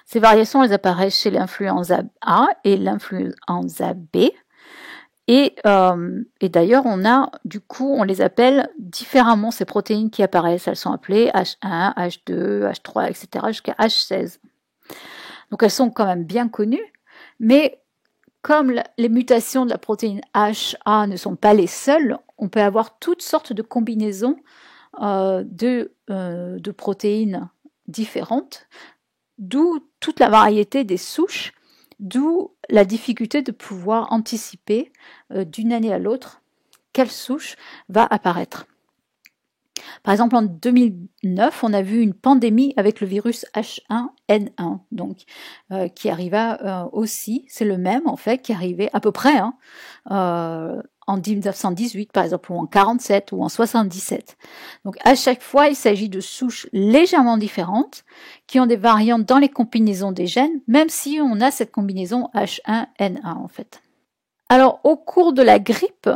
Ces variations, elles apparaissent chez l'influenza A et l'influenza B. Et d'ailleurs, on les appelle différemment, ces protéines qui apparaissent. Elles sont appelées H1, H2, H3, etc. jusqu'à H16. Donc elles sont quand même bien connues, mais comme les mutations de la protéine HA ne sont pas les seules, on peut avoir toutes sortes de combinaisons de protéines différentes, d'où toute la variété des souches. D'où la difficulté de pouvoir anticiper d'une année à l'autre quelle souche va apparaître. Par exemple, en 2009, on a vu une pandémie avec le virus H1N1, qui arriva aussi, c'est le même en fait, qui arrivait à peu près en 1918 par exemple, ou en 47 ou en 77. Donc à chaque fois, il s'agit de souches légèrement différentes qui ont des variantes dans les combinaisons des gènes, même si on a cette combinaison H1N1 en fait. Alors au cours de la grippe,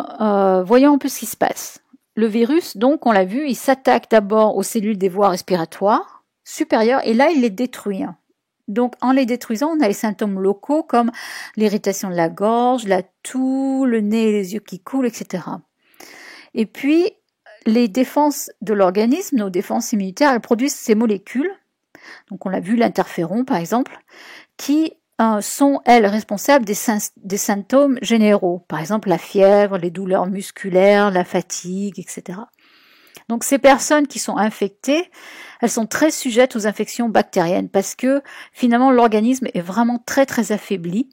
voyons un peu ce qui se passe. Le virus, donc, on l'a vu, il s'attaque d'abord aux cellules des voies respiratoires supérieures et là, il les détruit. Donc, en les détruisant, on a les symptômes locaux comme l'irritation de la gorge, la toux, le nez et les yeux qui coulent, etc. Et puis, les défenses de l'organisme, nos défenses immunitaires, elles produisent ces molécules. Donc, on l'a vu, l'interféron, par exemple, qui sont, elles, responsables des symptômes généraux. Par exemple, la fièvre, les douleurs musculaires, la fatigue, etc. Donc, ces personnes qui sont infectées, elles sont très sujettes aux infections bactériennes parce que, finalement, l'organisme est vraiment très, très affaibli.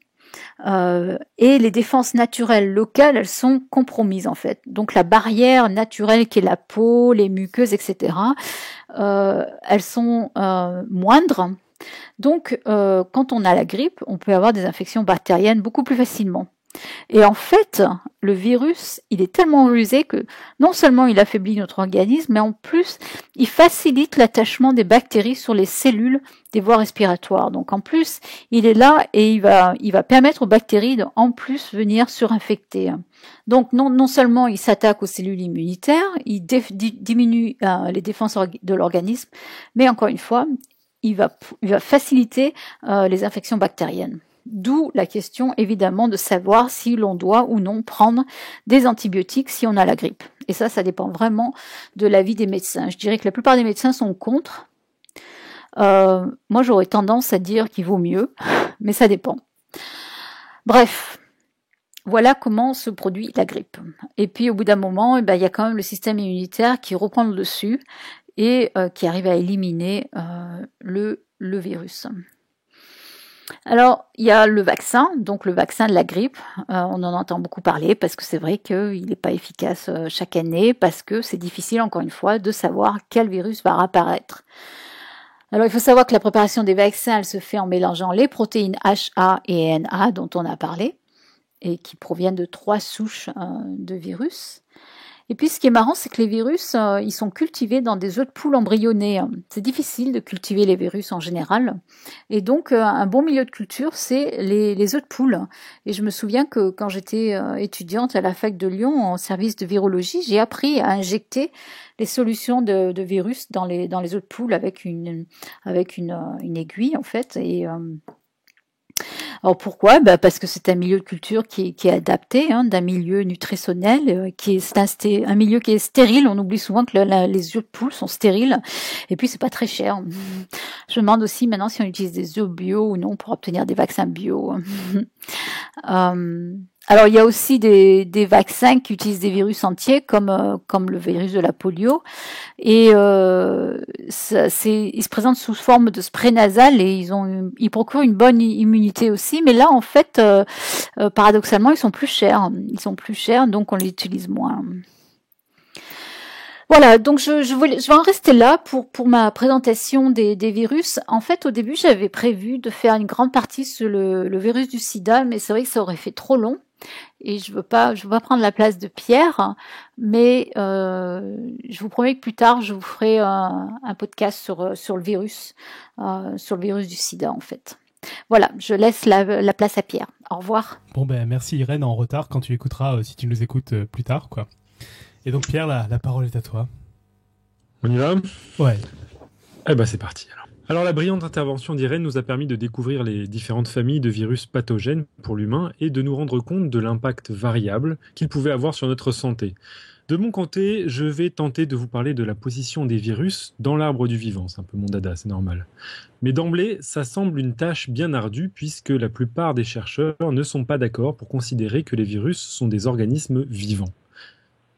Et les défenses naturelles locales, elles sont compromises, en fait. Donc, la barrière naturelle qui est la peau, les muqueuses, etc., elles sont moindres. Donc, quand on a la grippe, on peut avoir des infections bactériennes beaucoup plus facilement. Et en fait, le virus, il est tellement rusé que non seulement il affaiblit notre organisme, mais en plus, il facilite l'attachement des bactéries sur les cellules des voies respiratoires. Donc en plus, il est là et il va permettre aux bactéries de en plus venir surinfecter. Donc non seulement il s'attaque aux cellules immunitaires, il diminue les défenses de l'organisme, mais encore une fois, il va faciliter les infections bactériennes. D'où la question, évidemment, de savoir si l'on doit ou non prendre des antibiotiques si on a la grippe. Et ça dépend vraiment de l'avis des médecins. Je dirais que la plupart des médecins sont contre. Moi, j'aurais tendance à dire qu'il vaut mieux, mais ça dépend. Bref, voilà comment se produit la grippe. Et puis, au bout d'un moment, il y a quand même le système immunitaire qui reprend le dessus et qui arrive à éliminer le virus. Alors, il y a le vaccin, donc le vaccin de la grippe. On en entend beaucoup parler parce que c'est vrai qu'il n'est pas efficace chaque année, parce que c'est difficile, encore une fois, de savoir quel virus va apparaître. Alors, il faut savoir que la préparation des vaccins, elle se fait en mélangeant les protéines HA et NA dont on a parlé, et qui proviennent de 3 souches de virus. Et puis, ce qui est marrant, c'est que les virus, ils sont cultivés dans des œufs de poule embryonnés. C'est difficile de cultiver les virus en général. Et donc, un bon milieu de culture, c'est les œufs de poule. Et je me souviens que quand j'étais étudiante à la fac de Lyon, en service de virologie, j'ai appris à injecter les solutions de virus dans les œufs de poule avec une aiguille, en fait. Et Alors pourquoi? Parce que c'est un milieu de culture qui est adapté, hein, d'un milieu nutritionnel, c'est un milieu qui est stérile. On oublie souvent que les œufs de poule sont stériles. Et puis c'est pas très cher. Je me demande aussi maintenant si on utilise des œufs bio ou non pour obtenir des vaccins bio. Alors il y a aussi des vaccins qui utilisent des virus entiers comme le virus de la polio et ils se présentent sous forme de spray nasal et ils procurent une bonne immunité aussi, mais là en fait paradoxalement ils sont plus chers, donc on les utilise moins. Voilà, donc je vais en rester là pour ma présentation des virus. En fait, au début, j'avais prévu de faire une grande partie sur le virus du sida, mais c'est vrai que ça aurait fait trop long. Et je veux pas prendre la place de Pierre, mais je vous promets que plus tard, je vous ferai un podcast sur le virus du sida, en fait. Voilà, je laisse la place à Pierre. Au revoir. Bon, merci Irène en retard quand tu écouteras, si tu nous écoutes plus tard, quoi. Et donc Pierre, la parole est à toi. On y va ? Ouais. C'est parti alors. Alors la brillante intervention d'Irène nous a permis de découvrir les différentes familles de virus pathogènes pour l'humain et de nous rendre compte de l'impact variable qu'ils pouvaient avoir sur notre santé. De mon côté, je vais tenter de vous parler de la position des virus dans l'arbre du vivant. C'est un peu mon dada, c'est normal. Mais d'emblée, ça semble une tâche bien ardue puisque la plupart des chercheurs ne sont pas d'accord pour considérer que les virus sont des organismes vivants.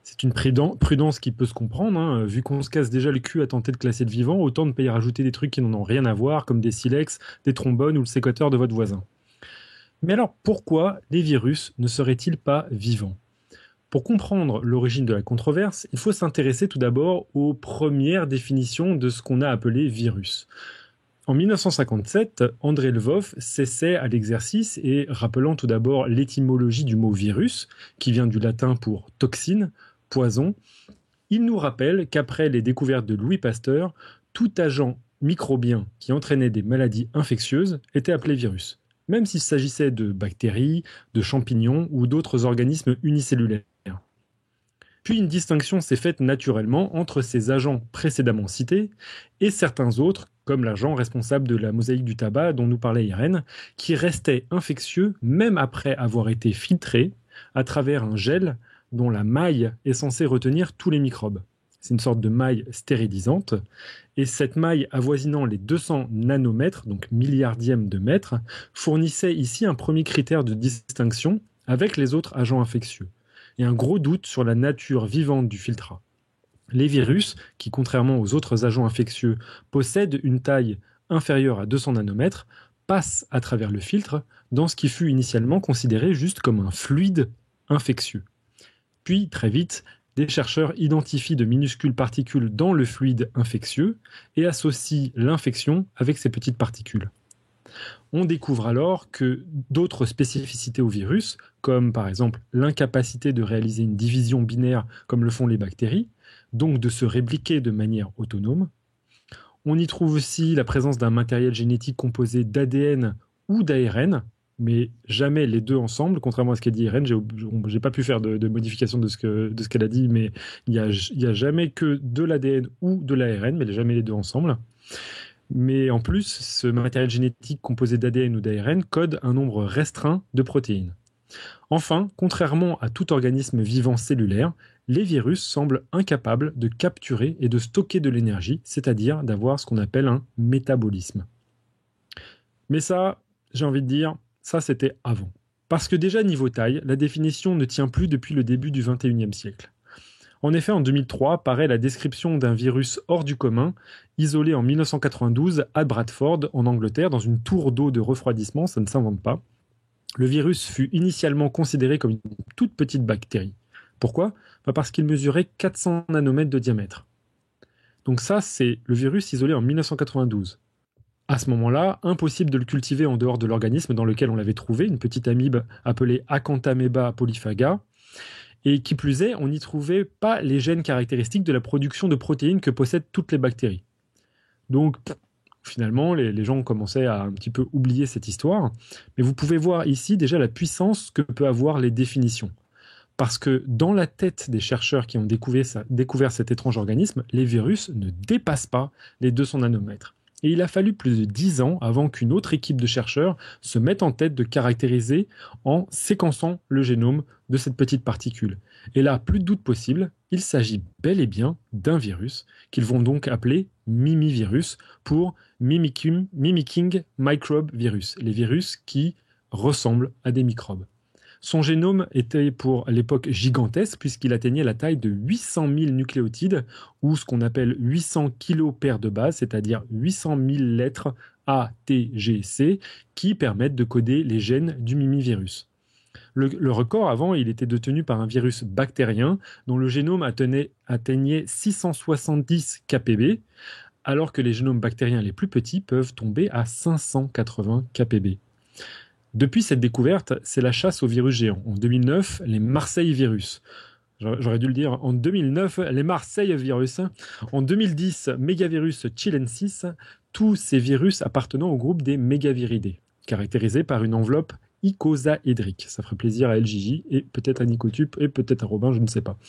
C'est une prudence qui peut se comprendre, hein. Vu qu'on se casse déjà le cul à tenter de classer de vivant, autant ne pas y rajouter des trucs qui n'en ont rien à voir, comme des silex, des trombones ou le sécateur de votre voisin. Mais alors, pourquoi les virus ne seraient-ils pas vivants ? Pour comprendre l'origine de la controverse, il faut s'intéresser tout d'abord aux premières définitions de ce qu'on a appelé virus. En 1957, André Lvov s'essaie à l'exercice et, rappelant tout d'abord l'étymologie du mot virus, qui vient du latin pour toxine, poison, il nous rappelle qu'après les découvertes de Louis Pasteur, tout agent microbien qui entraînait des maladies infectieuses était appelé virus, même s'il s'agissait de bactéries, de champignons ou d'autres organismes unicellulaires. Puis une distinction s'est faite naturellement entre ces agents précédemment cités et certains autres, comme l'agent responsable de la mosaïque du tabac dont nous parlait Irène, qui restait infectieux même après avoir été filtré à travers un gel dont la maille est censée retenir tous les microbes. C'est une sorte de maille stérilisante, et cette maille avoisinant les 200 nanomètres, donc milliardièmes de mètre, fournissait ici un premier critère de distinction avec les autres agents infectieux, et un gros doute sur la nature vivante du filtrat. Les virus, qui contrairement aux autres agents infectieux possèdent une taille inférieure à 200 nanomètres, passent à travers le filtre dans ce qui fut initialement considéré juste comme un fluide infectieux. Puis, très vite, des chercheurs identifient de minuscules particules dans le fluide infectieux et associent l'infection avec ces petites particules. On découvre alors que d'autres spécificités au virus, comme par exemple l'incapacité de réaliser une division binaire comme le font les bactéries, donc de se répliquer de manière autonome. On y trouve aussi la présence d'un matériel génétique composé d'ADN ou d'ARN, mais jamais les deux ensemble, contrairement à ce qu'a dit Irène. J'ai pas pu faire de modification de ce qu'elle a dit, mais il y a jamais que de l'ADN ou de l'ARN, mais jamais les deux ensemble. Mais en plus, ce matériel génétique composé d'ADN ou d'ARN code un nombre restreint de protéines. Enfin, contrairement à tout organisme vivant cellulaire, les virus semblent incapables de capturer et de stocker de l'énergie, c'est-à-dire d'avoir ce qu'on appelle un métabolisme. Mais ça, j'ai envie de dire, ça c'était avant. Parce que déjà niveau taille, la définition ne tient plus depuis le début du XXIe siècle. En effet, en 2003, paraît la description d'un virus hors du commun, isolé en 1992 à Bradford, en Angleterre, dans une tour d'eau de refroidissement, ça ne s'invente pas. Le virus fut initialement considéré comme une toute petite bactérie. Pourquoi ? Parce qu'il mesurait 400 nanomètres de diamètre. Donc ça, c'est le virus isolé en 1992. À ce moment-là, impossible de le cultiver en dehors de l'organisme dans lequel on l'avait trouvé, une petite amibe appelée Acanthamoeba polyphaga. Et qui plus est, on n'y trouvait pas les gènes caractéristiques de la production de protéines que possèdent toutes les bactéries. Donc, finalement, les gens commençaient à un petit peu oublier cette histoire. Mais vous pouvez voir ici déjà la puissance que peuvent avoir les définitions. Parce que dans la tête des chercheurs qui ont découvert cet étrange organisme, les virus ne dépassent pas les 200 nanomètres. Et il a fallu plus de 10 ans avant qu'une autre équipe de chercheurs se mette en tête de caractériser en séquençant le génome de cette petite particule. Et là, plus de doute possible, il s'agit bel et bien d'un virus qu'ils vont donc appeler mimivirus pour Mimicking Microbe Virus, les virus qui ressemblent à des microbes. Son génome était pour l'époque gigantesque puisqu'il atteignait la taille de 800 000 nucléotides ou ce qu'on appelle 800 kilopaires de base, c'est-à-dire 800 000 lettres A, T, G, C qui permettent de coder les gènes du mimivirus. Le record avant, il était détenu par un virus bactérien dont le génome atteignait 670 kpb, alors que les génomes bactériens les plus petits peuvent tomber à 580 kpb. Depuis cette découverte, c'est la chasse aux virus géants. En 2009, les Marseille virus. J'aurais dû le dire. En 2009, les Marseille virus. En 2010, mégavirus chilensis. Tous ces virus appartenant au groupe des mégaviridés, caractérisés par une enveloppe icosaédrique. Ça ferait plaisir à LJJ et peut-être à Nicotube et peut-être à Robin, je ne sais pas.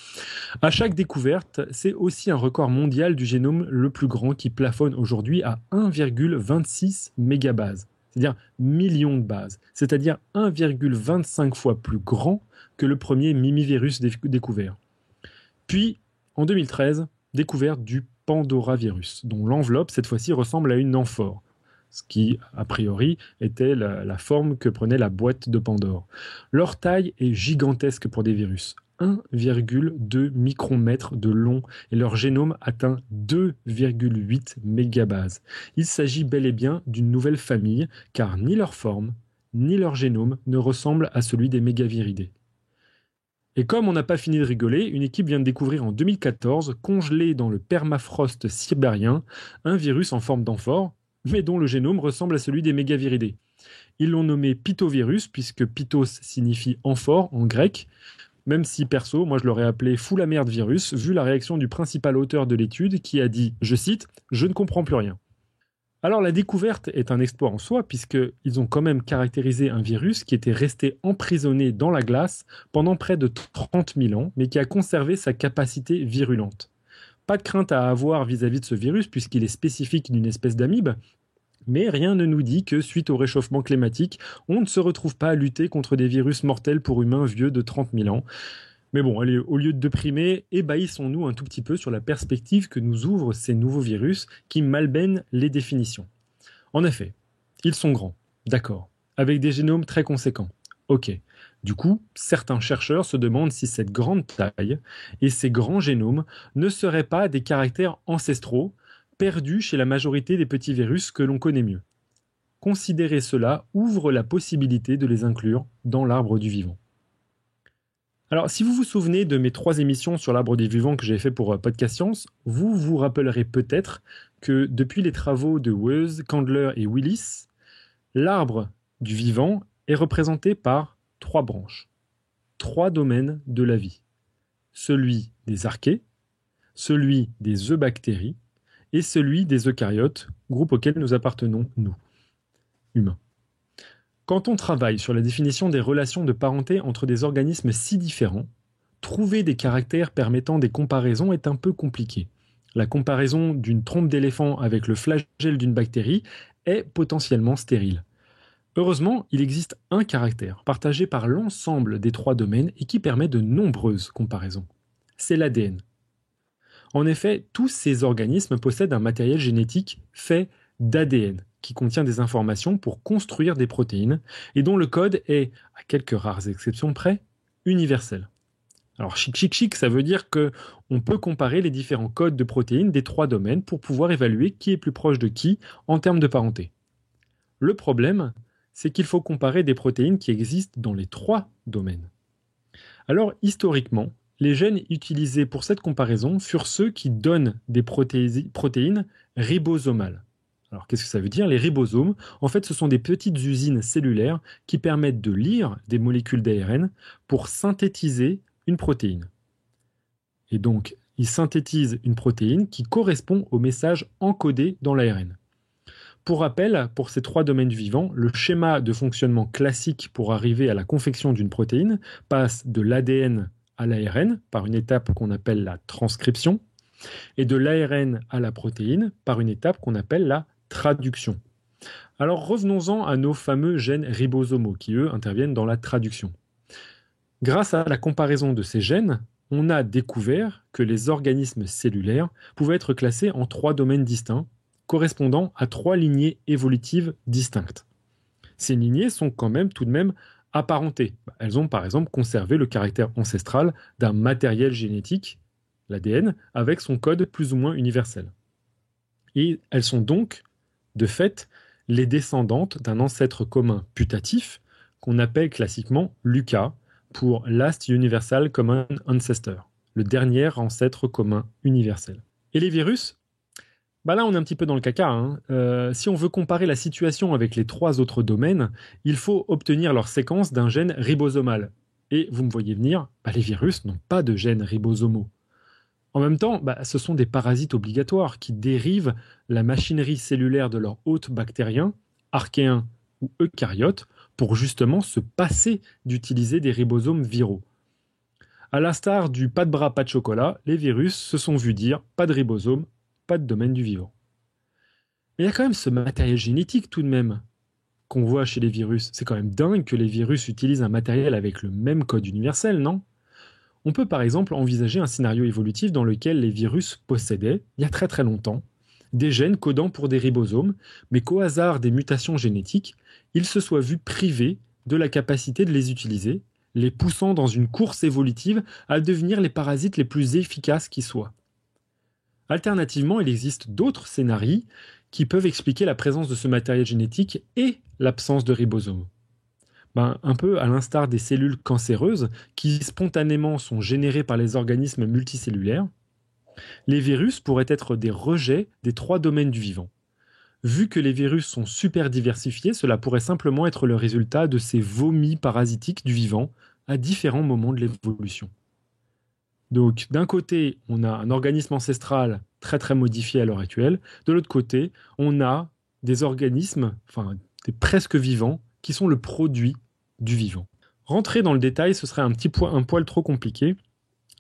À chaque découverte, c'est aussi un record mondial du génome le plus grand qui plafonne aujourd'hui à 1,26 mégabases. C'est-à-dire millions de bases, c'est-à-dire 1,25 fois plus grand que le premier mimivirus découvert. Puis, en 2013, découverte du Pandoravirus, dont l'enveloppe, cette fois-ci, ressemble à une amphore, ce qui, a priori, était la forme que prenait la boîte de Pandore. Leur taille est gigantesque pour des virus, 1,2 micromètres de long et leur génome atteint 2,8 mégabases. Il s'agit bel et bien d'une nouvelle famille car ni leur forme ni leur génome ne ressemblent à celui des mégaviridés. Et comme on n'a pas fini de rigoler, une équipe vient de découvrir en 2014, congelé dans le permafrost sibérien, un virus en forme d'amphore, mais dont le génome ressemble à celui des mégaviridés. Ils l'ont nommé Pitovirus puisque Pitos signifie amphore en grec, même si, perso, moi je l'aurais appelé fou la merde virus, vu la réaction du principal auteur de l'étude qui a dit, je cite, « Je ne comprends plus rien ». Alors la découverte est un exploit en soi, puisqu'ils ont quand même caractérisé un virus qui était resté emprisonné dans la glace pendant près de 30 000 ans, mais qui a conservé sa capacité virulente. Pas de crainte à avoir vis-à-vis de ce virus, puisqu'il est spécifique d'une espèce d'amibe, mais rien ne nous dit que, suite au réchauffement climatique, on ne se retrouve pas à lutter contre des virus mortels pour humains vieux de 30 000 ans. Mais bon, allez, au lieu de déprimer, ébahissons-nous un tout petit peu sur la perspective que nous ouvrent ces nouveaux virus qui malmènent les définitions. En effet, ils sont grands, d'accord, avec des génomes très conséquents. Ok. Du coup, certains chercheurs se demandent si cette grande taille et ces grands génomes ne seraient pas des caractères ancestraux perdus chez la majorité des petits virus que l'on connaît mieux. Considérer cela ouvre la possibilité de les inclure dans l'arbre du vivant. Alors, si vous vous souvenez de mes 3 émissions sur l'arbre du vivant que j'ai fait pour Podcast Science, vous vous rappellerez peut-être que depuis les travaux de Woese, Candler et Willis, l'arbre du vivant est représenté par 3 branches, 3 domaines de la vie. Celui des archées, celui des eubactéries et celui des eucaryotes, groupe auquel nous appartenons, nous, humains. Quand on travaille sur la définition des relations de parenté entre des organismes si différents, trouver des caractères permettant des comparaisons est un peu compliqué. La comparaison d'une trompe d'éléphant avec le flagelle d'une bactérie est potentiellement stérile. Heureusement, il existe un caractère partagé par l'ensemble des 3 domaines et qui permet de nombreuses comparaisons. C'est l'ADN. En effet, tous ces organismes possèdent un matériel génétique fait d'ADN, qui contient des informations pour construire des protéines, et dont le code est, à quelques rares exceptions près, universel. Alors chic, ça veut dire qu'on peut comparer les différents codes de protéines des 3 domaines pour pouvoir évaluer qui est plus proche de qui en termes de parenté. Le problème, c'est qu'il faut comparer des protéines qui existent dans les 3 domaines. Alors historiquement, les gènes utilisés pour cette comparaison furent ceux qui donnent des protéines ribosomales. Alors qu'est-ce que ça veut dire? Les ribosomes, en fait, ce sont des petites usines cellulaires qui permettent de lire des molécules d'ARN pour synthétiser une protéine. Et donc, ils synthétisent une protéine qui correspond au message encodé dans l'ARN. Pour rappel, pour ces 3 domaines vivants, le schéma de fonctionnement classique pour arriver à la confection d'une protéine passe de l'ADN à l'ARN par une étape qu'on appelle la transcription et de l'ARN à la protéine par une étape qu'on appelle la traduction. Alors revenons-en à nos fameux gènes ribosomaux qui, eux, interviennent dans la traduction. Grâce à la comparaison de ces gènes, on a découvert que les organismes cellulaires pouvaient être classés en 3 domaines distincts, correspondant à 3 lignées évolutives distinctes. Ces lignées sont quand même tout de même apparentées. Elles ont par exemple conservé le caractère ancestral d'un matériel génétique, l'ADN, avec son code plus ou moins universel. Et elles sont donc, de fait, les descendantes d'un ancêtre commun putatif qu'on appelle classiquement LUCA pour Last Universal Common Ancestor, le dernier ancêtre commun universel. Et les virus, là on est un petit peu dans le caca. Si on veut comparer la situation avec les 3 autres domaines, il faut obtenir leur séquence d'un gène ribosomal. Et vous me voyez venir, les virus n'ont pas de gènes ribosomaux. En même temps, ce sont des parasites obligatoires qui dérivent la machinerie cellulaire de leur hôte bactérien, archéen ou eucaryote, pour justement se passer d'utiliser des ribosomes viraux. À l'instar du pas de bras, pas de chocolat, les virus se sont vus dire pas de ribosome, pas de domaine du vivant. Mais il y a quand même ce matériel génétique tout de même qu'on voit chez les virus. C'est quand même dingue que les virus utilisent un matériel avec le même code universel, non ? On peut par exemple envisager un scénario évolutif dans lequel les virus possédaient, il y a très très longtemps, des gènes codant pour des ribosomes, mais qu'au hasard des mutations génétiques, ils se soient vus privés de la capacité de les utiliser, les poussant dans une course évolutive à devenir les parasites les plus efficaces qui soient. Alternativement, il existe d'autres scénarios qui peuvent expliquer la présence de ce matériel génétique et l'absence de ribosomes. Un peu à l'instar des cellules cancéreuses qui spontanément sont générées par les organismes multicellulaires, les virus pourraient être des rejets des 3 domaines du vivant. Vu que les virus sont super diversifiés, cela pourrait simplement être le résultat de ces vomis parasitiques du vivant à différents moments de l'évolution. Donc, d'un côté, on a un organisme ancestral très très modifié à l'heure actuelle. De l'autre côté, on a des organismes, des presque vivants, qui sont le produit du vivant. Rentrer dans le détail, ce serait un poil trop compliqué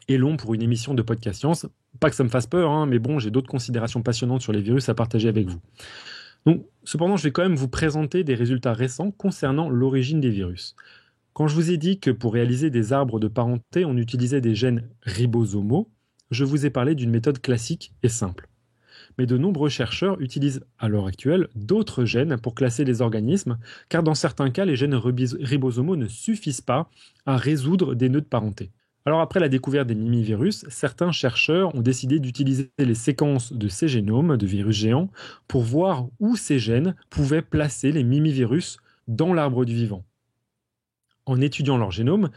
et long pour une émission de podcast science. Pas que ça me fasse peur, mais bon, j'ai d'autres considérations passionnantes sur les virus à partager avec vous. Donc, cependant, je vais quand même vous présenter des résultats récents concernant l'origine des virus. Quand je vous ai dit que pour réaliser des arbres de parenté, on utilisait des gènes ribosomaux, je vous ai parlé d'une méthode classique et simple. Mais de nombreux chercheurs utilisent à l'heure actuelle d'autres gènes pour classer les organismes, car dans certains cas, les gènes ribosomaux ne suffisent pas à résoudre des nœuds de parenté. Alors après la découverte des mimivirus, certains chercheurs ont décidé d'utiliser les séquences de ces génomes de virus géants pour voir où ces gènes pouvaient placer les mimivirus dans l'arbre du vivant. En étudiant leur génome,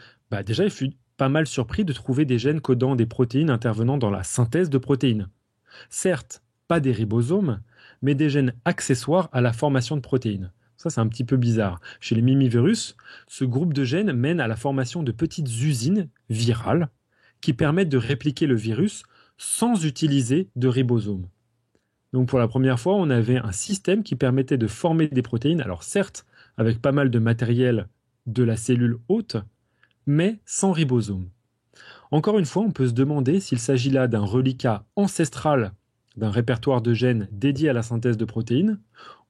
déjà il fut pas mal surpris de trouver des gènes codant des protéines intervenant dans la synthèse de protéines. Certes, pas des ribosomes, mais des gènes accessoires à la formation de protéines. Ça, c'est un petit peu bizarre. Chez les mimivirus, ce groupe de gènes mène à la formation de petites usines virales qui permettent de répliquer le virus sans utiliser de ribosomes. Donc pour la première fois, on avait un système qui permettait de former des protéines, alors certes, avec pas mal de matériel de la cellule hôte, mais sans ribosome. Encore une fois, on peut se demander s'il s'agit là d'un reliquat ancestral d'un répertoire de gènes dédié à la synthèse de protéines,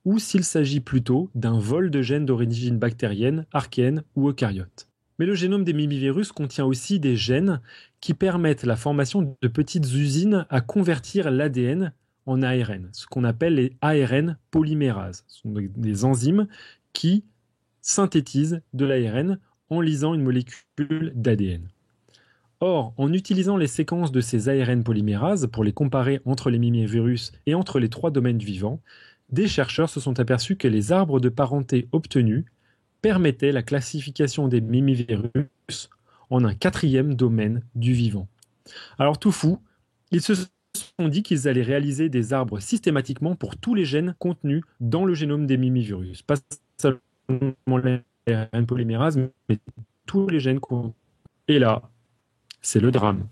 ou s'il s'agit plutôt d'un vol de gènes d'origine bactérienne, archéenne ou eucaryote. Mais le génome des mimivirus contient aussi des gènes qui permettent la formation de petites usines à convertir l'ADN en ARN, ce qu'on appelle les ARN polymérases. Ce sont des enzymes qui synthétisent de l'ARN en lisant une molécule d'ADN. Or, en utilisant les séquences de ces ARN polymérases pour les comparer entre les mimivirus et entre les 3 domaines du vivant, des chercheurs se sont aperçus que les arbres de parenté obtenus permettaient la classification des mimivirus en un 4e domaine du vivant. Alors tout fou, ils se sont dit qu'ils allaient réaliser des arbres systématiquement pour tous les gènes contenus dans le génome des mimivirus. Pas seulement les ARN polymérases, mais tous les gènes contenus. Et là, c'est le drame.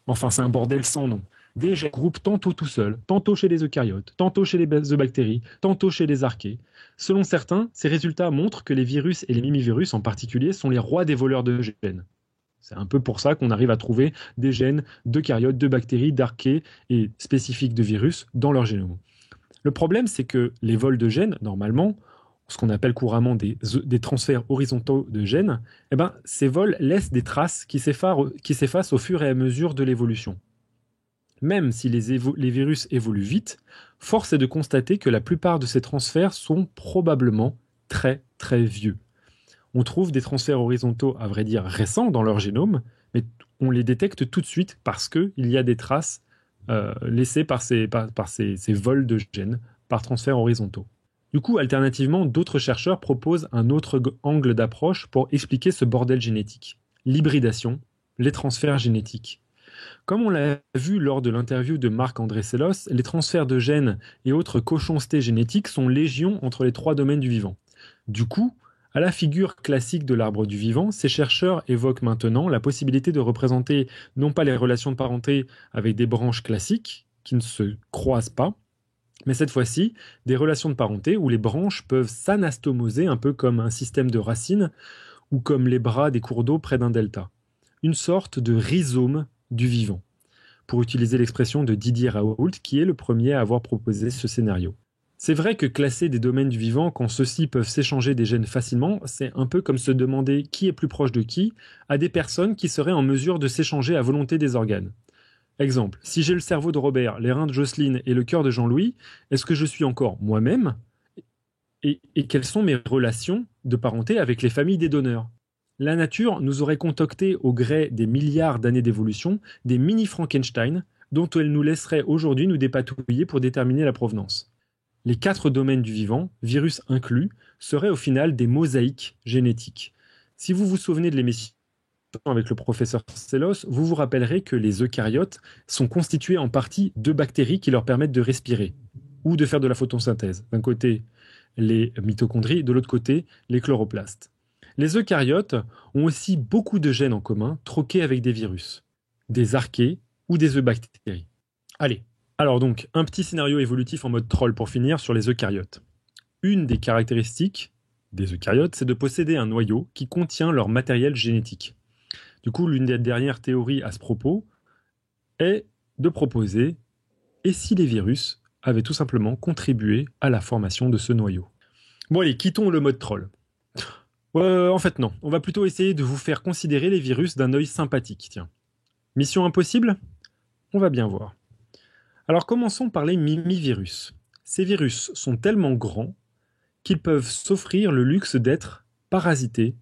Enfin, c'est un bordel sans nom. Des gènes groupent tantôt tout seuls, tantôt chez les eucaryotes, tantôt chez les bactéries, tantôt chez les archées. Selon certains, ces résultats montrent que les virus et les mimivirus en particulier sont les rois des voleurs de gènes. C'est un peu pour ça qu'on arrive à trouver des gènes d'eucaryotes, de bactéries, d'archées et spécifiques de virus dans leur génome. Le problème, c'est que les vols de gènes, normalement, ce qu'on appelle couramment des transferts horizontaux de gènes, eh ben, ces vols laissent des traces qui s'effacent au fur et à mesure de l'évolution. Même si les virus évoluent vite, force est de constater que la plupart de ces transferts sont probablement très très vieux. On trouve des transferts horizontaux, à vrai dire, récents dans leur génome, mais on les détecte tout de suite parce qu'il y a des traces laissées par ces vols de gènes, par transferts horizontaux. Du coup, alternativement, d'autres chercheurs proposent un autre angle d'approche pour expliquer ce bordel génétique. L'hybridation, les transferts génétiques. Comme on l'a vu lors de l'interview de Marc-André Sellos, les transferts de gènes et autres cochoncetés génétiques sont légion entre les 3 domaines du vivant. Du coup, à la figure classique de l'arbre du vivant, ces chercheurs évoquent maintenant la possibilité de représenter non pas les relations de parenté avec des branches classiques qui ne se croisent pas, mais cette fois-ci, des relations de parenté où les branches peuvent s'anastomoser un peu comme un système de racines ou comme les bras des cours d'eau près d'un delta. Une sorte de rhizome du vivant, pour utiliser l'expression de Didier Raoult, qui est le premier à avoir proposé ce scénario. C'est vrai que classer des domaines du vivant quand ceux-ci peuvent s'échanger des gènes facilement, c'est un peu comme se demander qui est plus proche de qui à des personnes qui seraient en mesure de s'échanger à volonté des organes. Exemple, si j'ai le cerveau de Robert, les reins de Jocelyne et le cœur de Jean-Louis, est-ce que je suis encore moi-même ? Et quelles sont mes relations de parenté avec les familles des donneurs ? La nature nous aurait concocté au gré des milliards d'années d'évolution des mini-Frankenstein dont elle nous laisserait aujourd'hui nous dépatouiller pour déterminer la provenance. Les 4 domaines du vivant, virus inclus, seraient au final des mosaïques génétiques. Si vous vous souvenez de l'émission avec le professeur Sellos, vous vous rappellerez que les eucaryotes sont constitués en partie de bactéries qui leur permettent de respirer ou de faire de la photosynthèse. D'un côté, les mitochondries, de l'autre côté, les chloroplastes. Les eucaryotes ont aussi beaucoup de gènes en commun troqués avec des virus, des archées ou des eubactéries. Allez, alors donc, un petit scénario évolutif en mode troll pour finir sur les eucaryotes. Une des caractéristiques des eucaryotes, c'est de posséder un noyau qui contient leur matériel génétique. Du coup, l'une des dernières théories à ce propos est de proposer « et si les virus avaient tout simplement contribué à la formation de ce noyau ?» Bon allez, quittons le mode troll. En fait non, on va plutôt essayer de vous faire considérer les virus d'un œil sympathique, tiens. Mission impossible ? On va bien voir. Alors commençons par les mimivirus. Ces virus sont tellement grands qu'ils peuvent s'offrir le luxe d'être parasités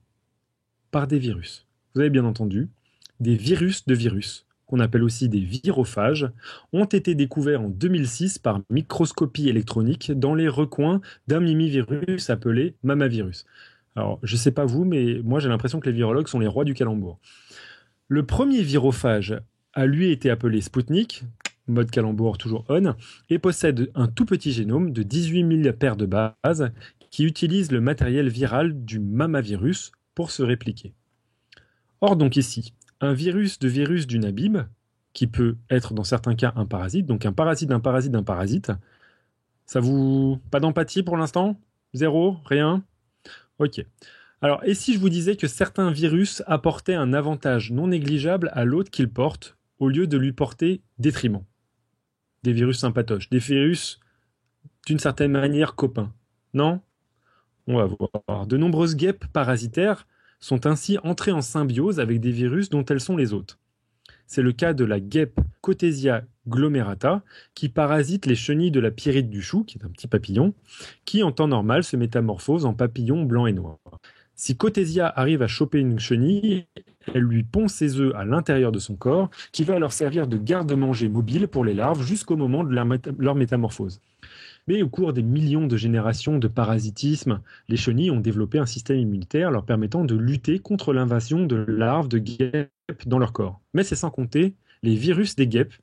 par des virus. Vous avez bien entendu, des virus de virus, qu'on appelle aussi des virophages, ont été découverts en 2006 par microscopie électronique dans les recoins d'un mimivirus appelé mamavirus. Alors, je ne sais pas vous, mais moi j'ai l'impression que les virologues sont les rois du calembour. Le premier virophage a lui été appelé Sputnik, mode calembour toujours on, et possède un tout petit génome de 18 000 paires de bases qui utilise le matériel viral du mamavirus pour se répliquer. Or donc ici, un virus du nabib, qui peut être dans certains cas un parasite, donc un parasite d'un parasite d'un parasite, ça vous... Pas d'empathie pour l'instant ? Zéro ? Rien ? Ok. Alors, et si je vous disais que certains virus apportaient un avantage non négligeable à l'hôte qu'ils portent, au lieu de lui porter détriment ? Des virus sympatoches, des virus d'une certaine manière copains. Non ? On va voir. De nombreuses guêpes parasitaires sont ainsi entrées en symbiose avec des virus dont elles sont les hôtes. C'est le cas de la guêpe Cotesia glomerata, qui parasite les chenilles de la pierrite du chou, qui est un petit papillon, qui en temps normal se métamorphose en papillon blanc et noir. Si Cotesia arrive à choper une chenille, elle lui pond ses œufs à l'intérieur de son corps, qui va leur servir de garde-manger mobile pour les larves jusqu'au moment de leur métamorphose. Mais au cours des millions de générations de parasitisme, les chenilles ont développé un système immunitaire leur permettant de lutter contre l'invasion de larves de guêpes dans leur corps. Mais c'est sans compter les virus des guêpes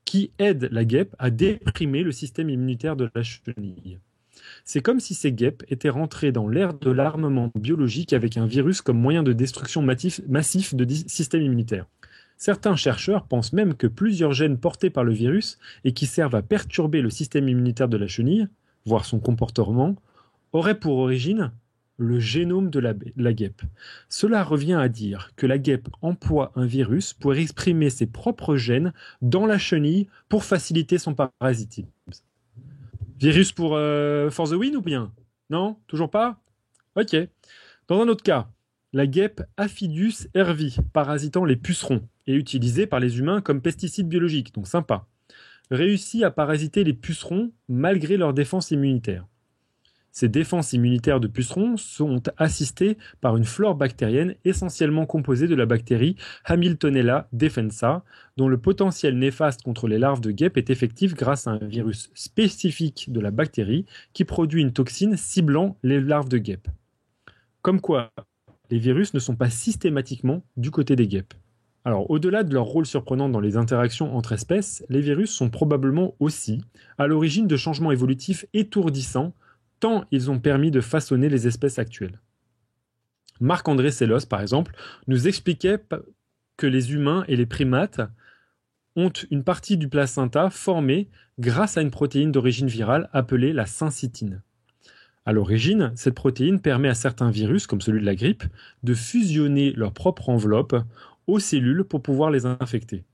qui aident la guêpe à déprimer le système immunitaire de la chenille. C'est comme si ces guêpes étaient rentrées dans l'ère de l'armement biologique avec un virus comme moyen de destruction massif de système immunitaire. Certains chercheurs pensent même que plusieurs gènes portés par le virus et qui servent à perturber le système immunitaire de la chenille, voire son comportement, auraient pour origine le génome de la guêpe. Cela revient à dire que la guêpe emploie un virus pour exprimer ses propres gènes dans la chenille pour faciliter son parasitisme. Virus pour For the Win ou bien? Non? Toujours pas? Ok. Dans un autre cas, la guêpe Aphidus hervi, parasitant les pucerons et utilisée par les humains comme pesticide biologique, donc sympa, réussit à parasiter les pucerons malgré leur défense immunitaire. Ces défenses immunitaires de pucerons sont assistées par une flore bactérienne essentiellement composée de la bactérie Hamiltonella defensa, dont le potentiel néfaste contre les larves de guêpes est effectif grâce à un virus spécifique de la bactérie qui produit une toxine ciblant les larves de guêpes. Comme quoi, les virus ne sont pas systématiquement du côté des guêpes. Alors, au-delà de leur rôle surprenant dans les interactions entre espèces, les virus sont probablement aussi à l'origine de changements évolutifs étourdissants tant ils ont permis de façonner les espèces actuelles. Marc-André Sellos, par exemple, nous expliquait que les humains et les primates ont une partie du placenta formée grâce à une protéine d'origine virale appelée la syncytine. À l'origine, cette protéine permet à certains virus, comme celui de la grippe, de fusionner leur propre enveloppe aux cellules pour pouvoir les infecter.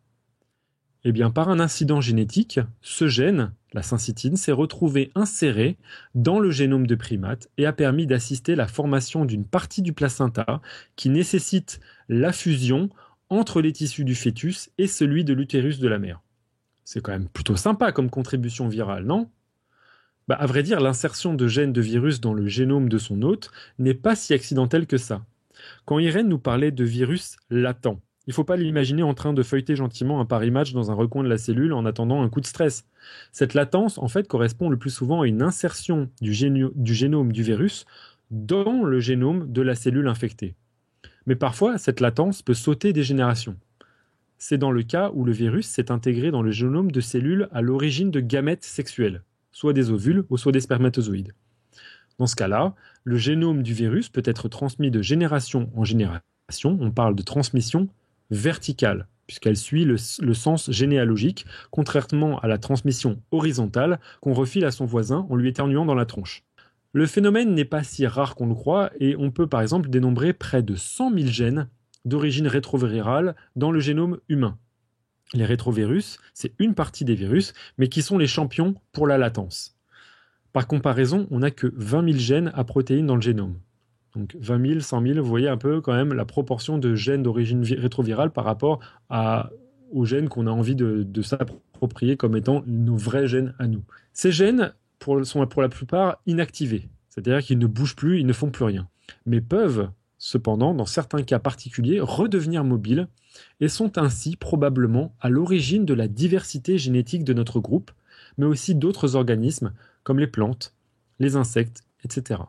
Eh bien, par un incident génétique, ce gène, la syncytine, s'est retrouvé inséré dans le génome de primates et a permis d'assister la formation d'une partie du placenta qui nécessite la fusion entre les tissus du fœtus et celui de l'utérus de la mère. C'est quand même plutôt sympa comme contribution virale, non ? À vrai dire, l'insertion de gènes de virus dans le génome de son hôte n'est pas si accidentelle que ça. Quand Irène nous parlait de virus latent, il ne faut pas l'imaginer en train de feuilleter gentiment un Paris Match dans un recoin de la cellule en attendant un coup de stress. Cette latence, en fait, correspond le plus souvent à une insertion du génome du virus dans le génome de la cellule infectée. Mais parfois, cette latence peut sauter des générations. C'est dans le cas où le virus s'est intégré dans le génome de cellules à l'origine de gamètes sexuels, soit des ovules ou soit des spermatozoïdes. Dans ce cas-là, le génome du virus peut être transmis de génération en génération. On parle de transmission verticale, puisqu'elle suit le sens généalogique, contrairement à la transmission horizontale qu'on refile à son voisin en lui éternuant dans la tronche. Le phénomène n'est pas si rare qu'on le croit, et on peut par exemple dénombrer près de 100 000 gènes d'origine rétrovirale dans le génome humain. Les rétrovirus, c'est une partie des virus, mais qui sont les champions pour la latence. Par comparaison, on n'a que 20 000 gènes à protéines dans le génome. Donc 20 000, 100 000, vous voyez un peu quand même la proportion de gènes d'origine rétrovirale par rapport aux gènes qu'on a envie de s'approprier comme étant nos vrais gènes à nous. Ces gènes sont pour la plupart inactivés, c'est-à-dire qu'ils ne bougent plus, ils ne font plus rien, mais peuvent cependant, dans certains cas particuliers, redevenir mobiles et sont ainsi probablement à l'origine de la diversité génétique de notre groupe, mais aussi d'autres organismes comme les plantes, les insectes, etc.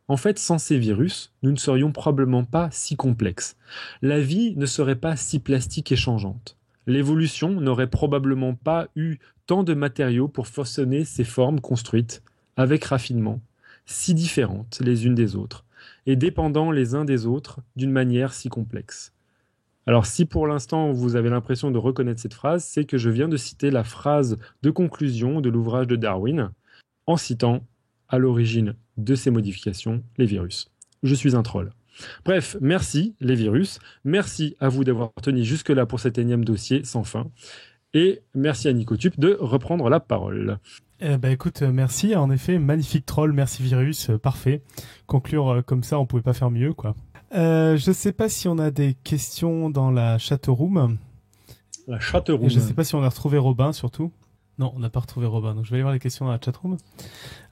En fait, sans ces virus, nous ne serions probablement pas si complexes. La vie ne serait pas si plastique et changeante. L'évolution n'aurait probablement pas eu tant de matériaux pour façonner ces formes construites, avec raffinement, si différentes les unes des autres, et dépendant les uns des autres d'une manière si complexe. Alors si pour l'instant vous avez l'impression de reconnaître cette phrase, c'est que je viens de citer la phrase de conclusion de l'ouvrage de Darwin, en citant à l'origine de ces modifications, les virus. Je suis un troll. Bref, merci les virus, merci à vous d'avoir tenu jusque-là pour cet énième dossier sans fin, et merci à Nicotube de reprendre la parole. Écoute, merci, en effet, magnifique troll, merci virus, parfait. Conclure comme ça, on pouvait pas faire mieux, quoi. Je sais pas si on a des questions dans la chatroom. La chatroom. Et je sais pas si on a retrouvé Robin, surtout. Non, on n'a pas retrouvé Robin, donc je vais aller voir les questions dans la chatroom.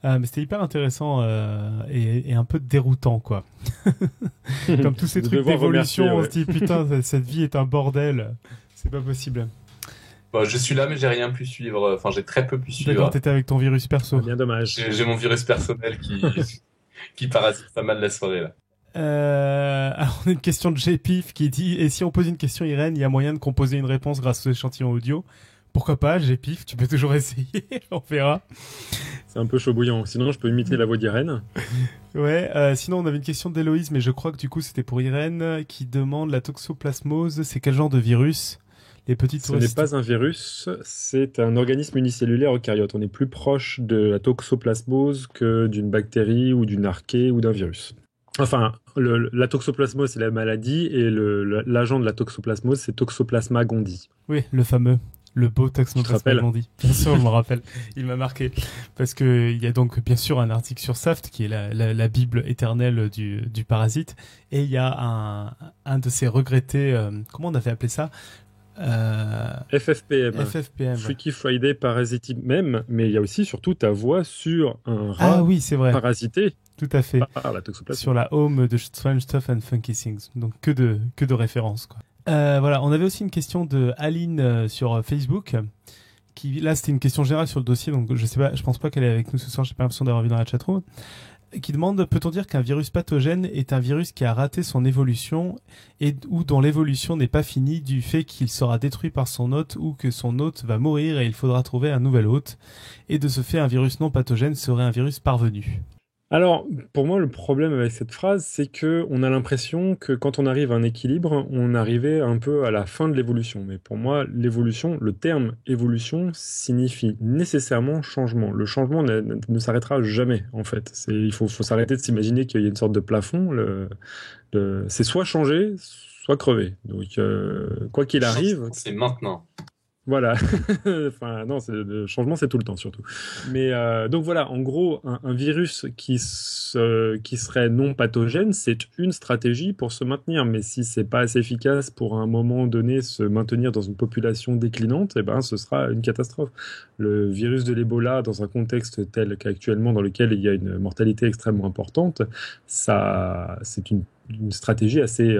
Mais c'était hyper intéressant et un peu déroutant, quoi. Comme tous ces trucs d'évolution, on se dit putain, cette vie est un bordel, c'est pas possible. Bon, je suis là, mais j'ai rien pu suivre. Enfin, j'ai très peu pu suivre. D'accord, t'étais avec ton virus perso. Bien dommage. J'ai mon virus personnel qui parasite pas mal la soirée, là. Alors, on a une question de GPIF qui dit « Et si on pose une question, Irène, il y a moyen de composer une réponse grâce aux échantillons audio ?» Pourquoi pas, GPIF, tu peux toujours essayer, on verra. C'est un peu chaud bouillant, sinon je peux imiter la voix d'Irène. Ouais, sinon on avait une question d'Héloïse, mais je crois que du coup c'était pour Irène, qui demande la toxoplasmose, c'est quel genre de virus ? Les petites Ce n'est pas un virus, c'est un organisme unicellulaire eucaryote. On est plus proche de la toxoplasmose que d'une bactérie ou d'une archée ou d'un virus. Enfin, la toxoplasmose, c'est la maladie, et l'agent de la toxoplasmose, c'est Toxoplasma gondii. Oui, le fameux. Le beau Tu te Toxoplasma rappelles? gondii. Bien sûr, je me rappelle. Il m'a marqué. Parce que il y a donc, bien sûr, un article sur SAFT, qui est la Bible éternelle du parasite. Et il y a un de ces regrettés, comment on avait appelé ça? FFPM. FFPM. Freaky Friday Parasite même, mais il y a aussi surtout ta voix sur un Ah rat oui, c'est vrai. parasité Tout à fait. par la toxoplasme. Sur la home de Strange Stuff and Funky Things. Donc que de références, quoi. Voilà, on avait aussi une question de Aline sur Facebook. Là, c'était une question générale sur le dossier, donc je pense pas qu'elle est avec nous ce soir, j'ai pas l'impression d'avoir vu dans la chatroom. Qui demande, peut-on dire qu'un virus pathogène est un virus qui a raté son évolution ou dont l'évolution n'est pas finie du fait qu'il sera détruit par son hôte ou que son hôte va mourir et il faudra trouver un nouvel hôte. Et de ce fait, un virus non pathogène serait un virus parvenu. Alors, pour moi, le problème avec cette phrase, c'est que on a l'impression que quand on arrive à un équilibre, on arrivait un peu à la fin de l'évolution. Mais pour moi, l'évolution, le terme évolution signifie nécessairement changement. Le changement ne s'arrêtera jamais, en fait. Il faut s'arrêter de s'imaginer qu'il y a une sorte de plafond. C'est soit changer, soit crever. Donc, quoi qu'il arrive, C'est maintenant. voilà. Enfin, non, le changement, c'est tout le temps, surtout. Mais donc voilà, en gros, un virus qui serait non pathogène, c'est une stratégie pour se maintenir. Mais si c'est pas assez efficace pour à un moment donné se maintenir dans une population déclinante, eh ben, ce sera une catastrophe. Le virus de l'Ebola, dans un contexte tel qu'actuellement, dans lequel il y a une mortalité extrêmement importante, c'est une stratégie assez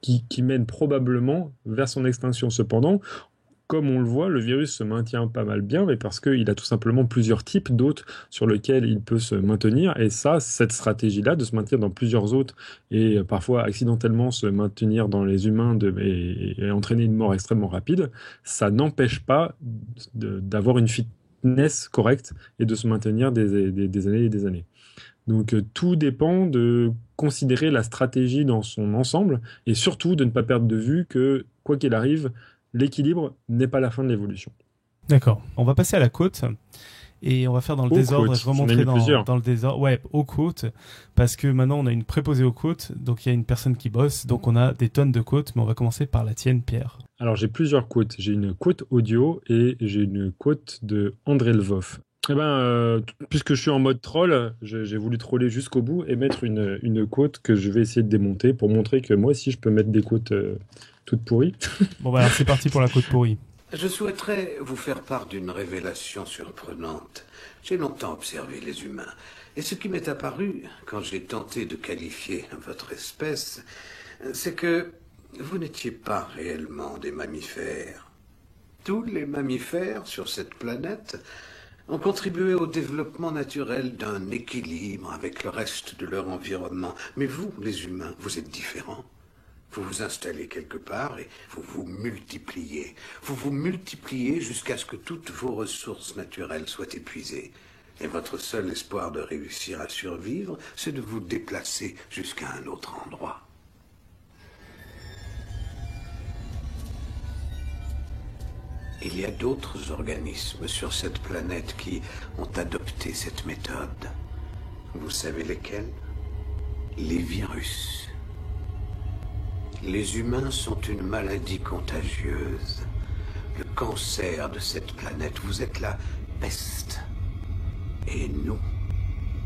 qui mène probablement vers son extinction. Cependant, comme on le voit, le virus se maintient pas mal bien, mais parce qu'il a tout simplement plusieurs types d'hôtes sur lesquels il peut se maintenir. Et ça, cette stratégie-là, de se maintenir dans plusieurs hôtes et parfois accidentellement se maintenir dans les humains et entraîner une mort extrêmement rapide, ça n'empêche pas d'avoir une fitness correcte et de se maintenir des années et des années. Donc tout dépend de considérer la stratégie dans son ensemble et surtout de ne pas perdre de vue que, quoi qu'il arrive, l'équilibre n'est pas la fin de l'évolution. D'accord. On va passer à la côte et on va faire dans le désordre. Je remonterai dans le désordre. Ouais, aux côtes, parce que maintenant on a une préposée aux côtes, donc il y a une personne qui bosse, donc on a des tonnes de côtes, mais on va commencer par la tienne, Pierre. Alors j'ai plusieurs côtes. J'ai une côte audio et j'ai une côte de André Lvov. Eh ben, puisque je suis en mode troll, j'ai voulu troller jusqu'au bout et mettre une côte que je vais essayer de démonter pour montrer que moi aussi je peux mettre des côtes toutes pourries. Bon bah alors c'est parti pour la côte pourrie. Je souhaiterais vous faire part d'une révélation surprenante. J'ai longtemps observé les humains, et ce qui m'est apparu quand j'ai tenté de qualifier votre espèce, c'est que vous n'étiez pas réellement des mammifères. Tous les mammifères sur cette planète ont contribué au développement naturel d'un équilibre avec le reste de leur environnement. Mais vous, les humains, vous êtes différents. Vous vous installez quelque part et vous vous multipliez. Vous vous multipliez jusqu'à ce que toutes vos ressources naturelles soient épuisées. Et votre seul espoir de réussir à survivre, c'est de vous déplacer jusqu'à un autre endroit. Il y a d'autres organismes sur cette planète qui ont adopté cette méthode. Vous savez lesquels? Les virus. Les humains sont une maladie contagieuse. Le cancer de cette planète, vous êtes la peste. Et nous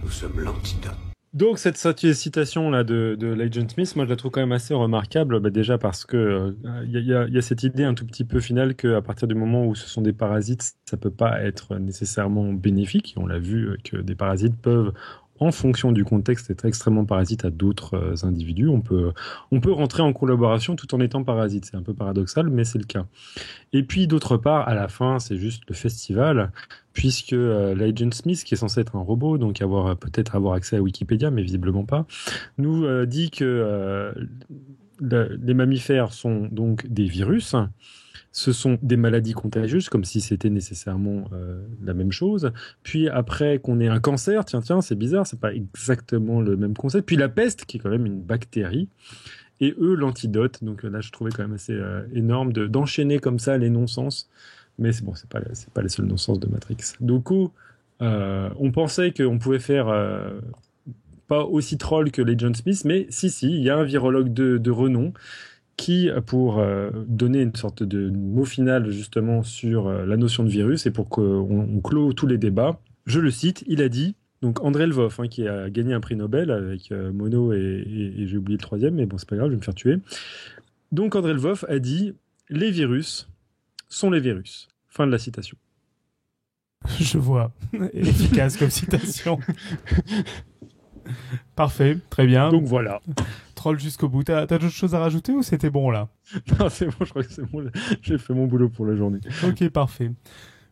sommes l'antidote. Donc cette citation-là de l'agent Smith, moi je la trouve quand même assez remarquable, déjà parce que y a cette idée un tout petit peu finale qu'à partir du moment où ce sont des parasites, ça peut pas être nécessairement bénéfique. On l'a vu que des parasites peuvent, en fonction du contexte, être extrêmement parasites à d'autres individus. On peut rentrer en collaboration tout en étant parasite. C'est un peu paradoxal, mais c'est le cas. Et puis d'autre part, à la fin, c'est juste le festival, puisque l'agent Smith, qui est censé être un robot, donc peut-être avoir accès à Wikipédia, mais visiblement pas, nous dit que les mammifères sont donc des virus. Ce sont des maladies contagieuses, comme si c'était nécessairement la même chose. Puis après qu'on ait un cancer, tiens, c'est bizarre, c'est pas exactement le même concept. Puis la peste, qui est quand même une bactérie. Et eux, l'antidote. Donc là, je trouvais quand même assez énorme d'enchaîner comme ça les non-sens. Mais c'est bon, c'est pas les seuls non-sens de Matrix. Du coup, on pensait qu'on pouvait faire pas aussi troll que les John Smith, mais si, il y a un virologue de renom qui, pour donner une sorte de mot final justement sur la notion de virus et pour qu'on clôt tous les débats, je le cite, il a dit, donc André Lvov, qui a gagné un prix Nobel avec Monod et j'ai oublié le troisième, mais bon, c'est pas grave, je vais me faire tuer. Donc André Lvov a dit « Les virus sont les virus ». Fin de la citation. Je vois. Efficace comme citation. Parfait, très bien. Donc voilà. Troll jusqu'au bout. T'as d'autres choses à rajouter ou c'était bon là? Non, c'est bon, je crois que c'est bon. J'ai fait mon boulot pour la journée. Ok, parfait.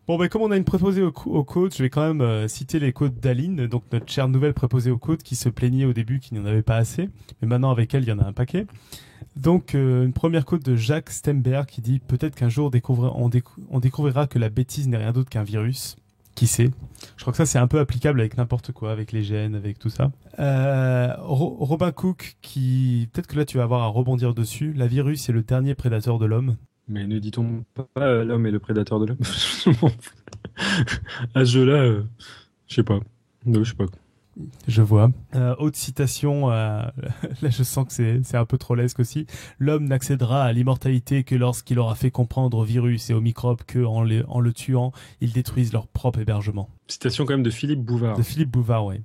Bon, comme on a une préposée au coach, je vais quand même citer les quotes d'Aline, donc notre chère nouvelle préposée au coach qui se plaignait au début qu'il n'y en avait pas assez, mais maintenant avec elle, il y en a un paquet. Donc, une première quote de Jacques Stemberg qui dit « Peut-être qu'un jour on découvrira que la bêtise n'est rien d'autre qu'un virus. » Qui sait? Je crois que ça, c'est un peu applicable avec n'importe quoi, avec les gènes, avec tout ça. Robin Cook qui... Peut-être que là, tu vas avoir à rebondir dessus. La virus est le dernier prédateur de l'homme. Mais ne dit-on pas l'homme est le prédateur de l'homme? À ce jeu-là, je sais pas. Non, je sais pas. Je vois. Autre citation, là je sens que c'est un peu trollesque aussi. L'homme n'accédera à l'immortalité que lorsqu'il aura fait comprendre aux virus et aux microbes que en le tuant, ils détruisent leur propre hébergement. Citation quand même de Philippe Bouvard. De Philippe Bouvard, oui.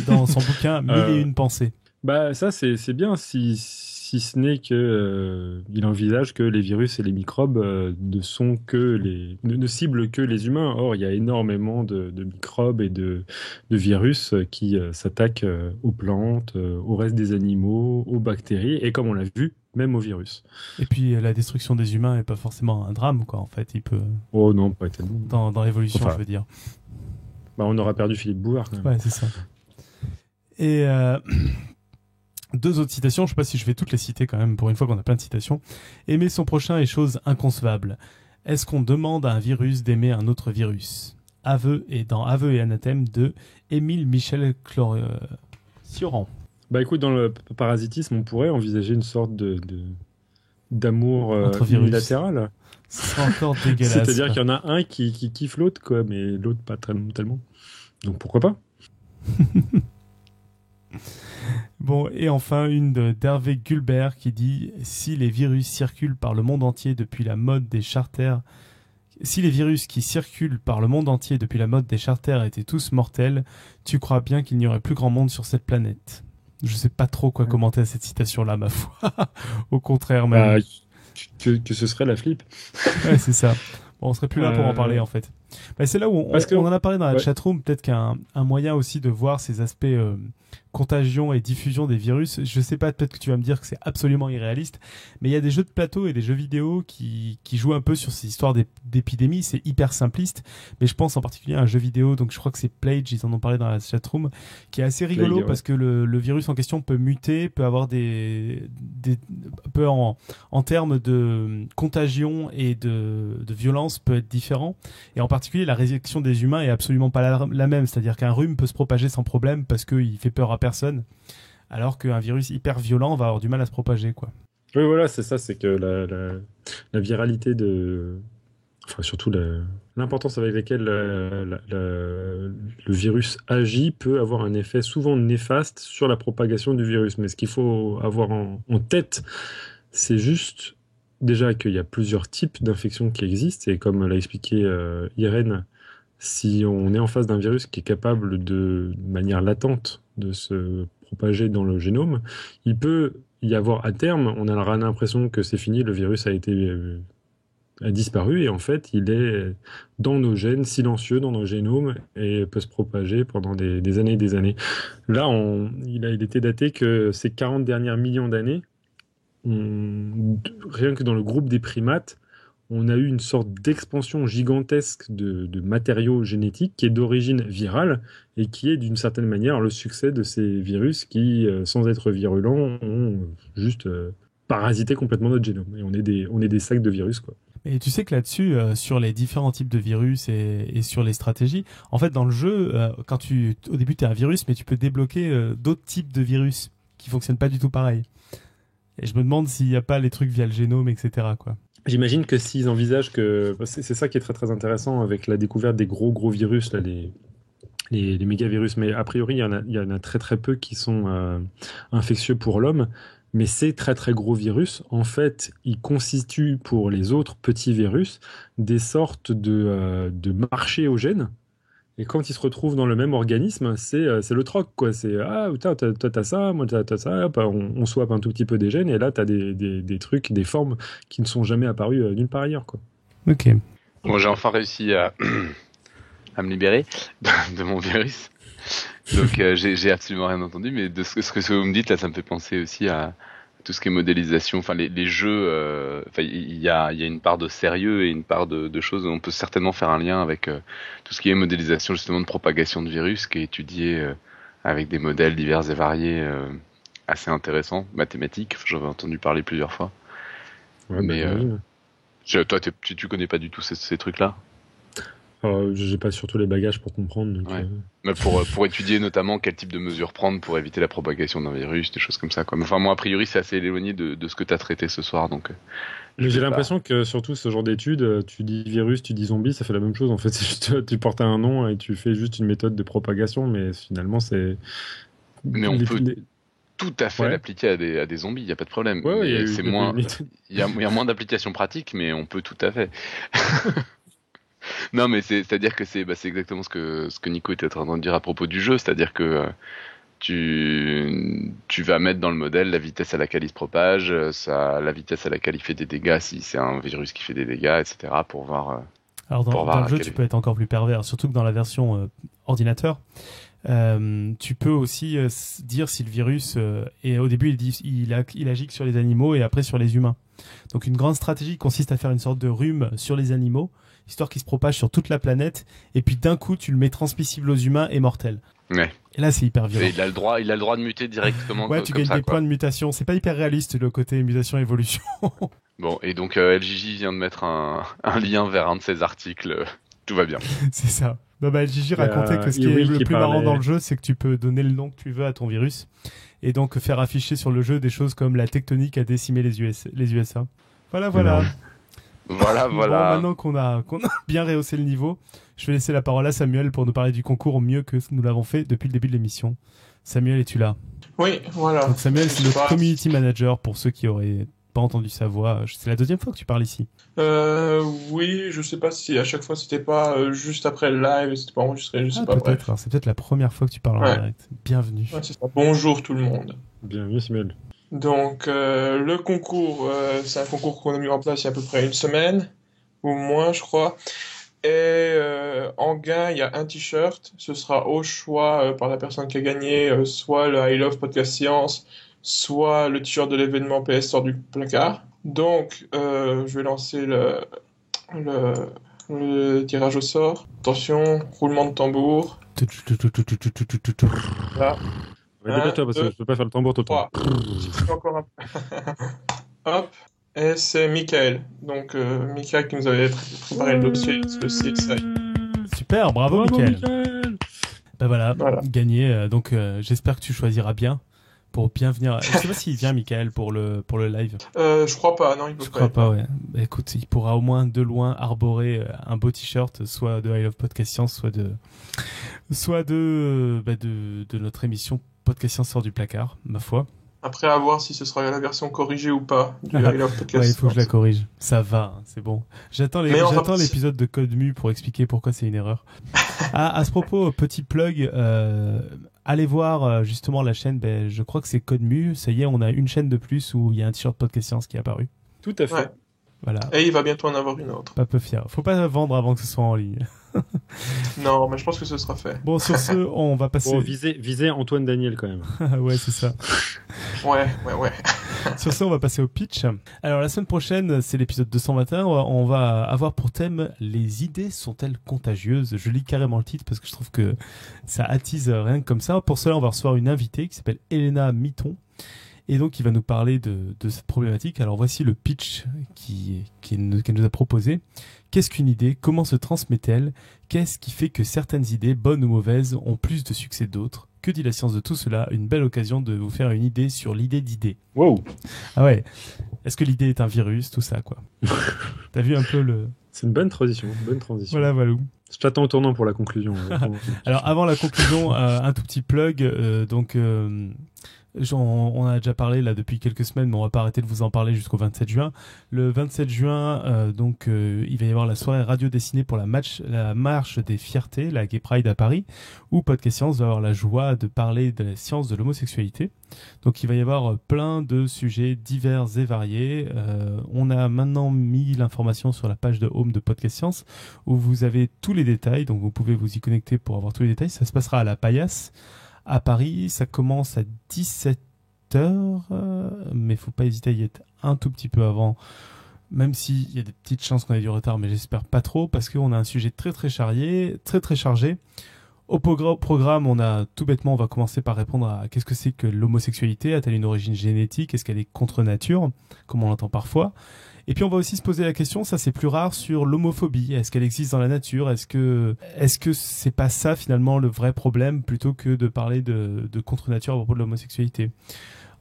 Dans son bouquin 1001 pensées. Bah ça c'est bien si ce n'est que il envisage que les virus et les microbes ne ciblent que les humains. Or il y a énormément de microbes et de virus qui s'attaquent aux plantes, au reste des animaux, aux bactéries et comme on l'a vu, même aux virus. Et puis la destruction des humains n'est pas forcément un drame, quoi. En fait, il peut. Oh non, pas tellement. Dans l'évolution, je veux dire. Bah on aura perdu Philippe Bouvard quand même. Ouais, c'est ça. Et deux autres citations, je sais pas si je vais toutes les citer quand même, pour une fois qu'on a plein de citations. Aimer son prochain est chose inconcevable. Est-ce qu'on demande à un virus d'aimer un autre virus? Dans Aveux et Anathème de Émile Michel Cioran. Bah écoute, dans le parasitisme, on pourrait envisager une sorte d'amour unilatéral. Ce serait encore dégueulasse. C'est-à-dire qu'il y en a un qui kiffe l'autre, quoi, mais l'autre pas tellement. Donc pourquoi pas? Bon, et enfin une d'Hervé Gulbert qui dit « Si les virus circulent par le monde entier depuis la mode des charters... Si les virus qui circulent par le monde entier depuis la mode des charters étaient tous mortels, tu crois bien qu'il n'y aurait plus grand monde sur cette planète. » Je sais pas trop quoi commenter à cette citation-là, ma foi. Au contraire, même. Que ce serait la flip. Ouais, c'est ça. Bon, on serait plus là pour en parler, en fait. Bah, c'est là où on en a parlé dans la chatroom, peut-être qu'un moyen aussi de voir ces aspects contagion et diffusion des virus, je sais pas, peut-être que tu vas me dire que c'est absolument irréaliste, mais il y a des jeux de plateau et des jeux vidéo qui jouent un peu sur ces histoires d'épidémie, c'est hyper simpliste, mais je pense en particulier à un jeu vidéo, donc je crois que c'est Plage, ils en ont parlé dans la chatroom, qui est assez rigolo Plague, parce que le virus en question peut muter, peut avoir peut en termes de contagion et de violence peut être différent, et en particulier la réaction des humains est absolument pas la même, c'est-à-dire qu'un rhume peut se propager sans problème parce qu'il fait peur à personne, alors qu'un virus hyper violent va avoir du mal à se propager, quoi. Oui, voilà, c'est ça, c'est que la viralité enfin surtout l'importance avec laquelle le virus agit peut avoir un effet souvent néfaste sur la propagation du virus. Mais ce qu'il faut avoir en tête, c'est juste déjà qu'il y a plusieurs types d'infections qui existent, et comme l'a expliqué Irène, si on est en face d'un virus qui est capable de manière latente de se propager dans le génome, il peut y avoir à terme, on aura l'impression que c'est fini, le virus a disparu, et en fait il est dans nos gènes, silencieux dans nos génomes, et peut se propager pendant des années et des années. Là, il a été daté que ces 40 dernières millions d'années, rien que dans le groupe des primates, on a eu une sorte d'expansion gigantesque de matériaux génétiques qui est d'origine virale et qui est d'une certaine manière le succès de ces virus qui, sans être virulents, ont juste parasité complètement notre génome. Et on est des sacs de virus, quoi. Et tu sais que là-dessus, sur les différents types de virus et sur les stratégies, en fait, dans le jeu, au début, tu es un virus, mais tu peux débloquer d'autres types de virus qui fonctionnent pas du tout pareil. Et je me demande s'il n'y a pas les trucs via le génome, etc., quoi. J'imagine que s'ils envisagent que... C'est ça qui est très très intéressant avec la découverte des gros virus, là, les mégavirus, mais a priori il y en a très très peu qui sont infectieux pour l'homme, Mais ces très très gros virus, en fait, ils constituent pour les autres petits virus des sortes de marchés aux gènes. Et quand ils se retrouvent dans le même organisme, c'est le troc, quoi. C'est ah, putain, toi t'as ça, moi t'as ça, hop, on swap un tout petit peu des gènes, et là t'as des trucs, des formes qui ne sont jamais apparues nulle part ailleurs, quoi. Ok. Bon, j'ai enfin réussi à me libérer de mon virus. Donc j'ai absolument rien entendu, mais de ce que vous me dites là, ça me fait penser aussi à tout ce qui est modélisation. Enfin, les jeux, enfin, il y a une part de sérieux et une part de choses. On peut certainement faire un lien avec tout ce qui est modélisation justement de propagation de virus, qui est étudié avec des modèles divers et variés, assez intéressants, mathématiques. J'en ai entendu parler plusieurs fois. Ouais, Mais j'imagine. toi, tu connais pas du tout ces trucs-là? J'ai pas surtout les bagages pour comprendre. Donc, Ouais. Mais pour étudier notamment quel type de mesures prendre pour éviter la propagation d'un virus, des choses comme ça, quoi. Mais enfin, moi, a priori, c'est assez éloigné de ce que tu as traité ce soir, donc. Mais j'ai l'impression que surtout ce genre d'études, tu dis virus, tu dis zombie, ça fait la même chose en fait. C'est juste, tu portes un nom et tu fais juste une méthode de propagation, mais finalement c'est. Mais on peut tout à fait l'appliquer à des zombies, il n'y a pas de problème. Ouais, c'est moins, il y a moins d'applications pratiques, mais on peut tout à fait. Non, mais c'est-à-dire que c'est exactement ce que Nico était en train de dire à propos du jeu, c'est-à-dire que tu vas mettre dans le modèle la vitesse à laquelle il se propage, la vitesse à laquelle il fait des dégâts, si c'est un virus qui fait des dégâts, etc. pour voir. Alors dans le jeu, tu peux être encore plus pervers, surtout que dans la version ordinateur, tu peux aussi dire si le virus et au début il agit que sur les animaux et après sur les humains. Donc une grande stratégie consiste à faire une sorte de rhume sur les animaux, histoire qu'il se propage sur toute la planète, et puis d'un coup tu le mets transmissible aux humains et mortel. Ouais. Et là c'est hyper violent. Et il a le droit de muter directement. Ouais, tu gagnes des points de mutation. C'est pas hyper réaliste le côté mutation-évolution. Bon, et donc LGJ vient de mettre un lien vers un de ses articles. Tout va bien. C'est ça. LGJ racontait que ce qui est le plus marrant dans le jeu, c'est que tu peux donner le nom que tu veux à ton virus et donc faire afficher sur le jeu des choses comme la tectonique a décimé les USA. Voilà. Voilà. Bon, maintenant qu'on a bien rehaussé le niveau, je vais laisser la parole à Samuel pour nous parler du concours mieux que nous l'avons fait depuis le début de l'émission. Samuel, es-tu là? Oui, voilà. Donc Samuel, c'est notre community manager pour ceux qui auraient pas entendu sa voix. C'est la deuxième fois que tu parles ici. Oui, je sais pas si à chaque fois c'était pas juste après le live, c'était pas enregistré, je sais pas. Peut-être. Alors, c'est peut-être la première fois que tu parles en direct. Bienvenue. Ouais, c'est ça. Bonjour tout le monde. Bienvenue Samuel. Donc le concours, c'est un concours qu'on a mis en place il y a à peu près une semaine, ou moins je crois. Et en gain, il y a un t-shirt. Ce sera au choix par la personne qui a gagné, soit le I Love Podcast Science, soit le t-shirt de l'événement PS sort du placard. Donc, je vais lancer le tirage au sort. Attention, roulement de tambour. Là. Dépêche-toi parce que je peux pas faire le tambour tout le temps. Encore un peu. Hop. Et c'est Michael. Donc, Michael qui nous avait préparé le dossier, le site, ça y est. Super, bravo Michael. Voilà, gagné. Donc, j'espère que tu choisiras bien pour bien venir. Je sais pas s'il vient Michael pour le live. Je crois pas, non, il peut pas. Je crois pas, ouais. Bah, écoute, il pourra au moins de loin arborer un beau t-shirt, soit de I Love Podcast Science, soit de notre émission Podcast Science sort du placard, ma foi. Après, à voir si ce sera la version corrigée ou pas du I Love Podcast. Ouais, il faut que je la corrige. Ça va, hein, c'est bon. J'attends l'épisode de Code Mu pour expliquer pourquoi c'est une erreur. À ce propos, petit plug, allez voir justement la chaîne, je crois que c'est Code Mu. Ça y est, on a une chaîne de plus où il y a un t-shirt Podcast Science qui est apparu. Tout à fait. Ouais. Voilà. Et il va bientôt en avoir une autre. Pas peu fier. Faut pas vendre avant que ce soit en ligne. Non, mais je pense que ce sera fait. Bon, sur ce, on va passer... Bon, visez Antoine Daniel quand même. Ouais, c'est ça. Ouais. Sur ce, on va passer au pitch. Alors, la semaine prochaine, c'est l'épisode 221. On va avoir pour thème « Les idées sont-elles contagieuses ?» Je lis carrément le titre parce que je trouve que ça attise rien que comme ça. Pour cela, on va recevoir une invitée qui s'appelle Elena Mitton. Et donc, il va nous parler de cette problématique. Alors, voici le pitch qu'elle nous a proposé. Qu'est-ce qu'une idée? Comment se transmet-elle? Qu'est-ce qui fait que certaines idées, bonnes ou mauvaises, ont plus de succès que d'autres? Que dit la science de tout cela? Une belle occasion de vous faire une idée sur l'idée d'idée. Wow. Ah ouais. Est-ce que l'idée est un virus? Tout ça, quoi. T'as vu un peu le... C'est une bonne transition. Voilà, Valou. Je t'attends au tournant pour la conclusion. Alors, avant la conclusion, un tout petit plug. On a déjà parlé là depuis quelques semaines, mais on va pas arrêter de vous en parler jusqu'au 27 juin. Le 27 juin, il va y avoir la soirée radio dessinée pour la marche des fiertés, la Gay Pride à Paris, où Podcast Science va avoir la joie de parler de la science de l'homosexualité. Donc il va y avoir plein de sujets divers et variés. On a maintenant mis l'information sur la page de home de Podcast Science, où vous avez tous les détails, donc vous pouvez vous y connecter pour avoir tous les détails. Ça se passera à la Paillasse à Paris, ça commence à 17h, mais faut pas hésiter à y être un tout petit peu avant, même s'il y a des petites chances qu'on ait du retard, mais j'espère pas trop, parce qu'on a un sujet très chargé. Au programme, on va commencer par répondre à qu'est-ce que c'est que l'homosexualité, a-t-elle une origine génétique, est-ce qu'elle est contre nature, comme on l'entend parfois. Et puis on va aussi se poser la question, ça c'est plus rare, sur l'homophobie. Est-ce qu'elle existe dans la nature ? Est-ce que c'est pas ça finalement le vrai problème, plutôt que de parler de contre-nature à propos de l'homosexualité ?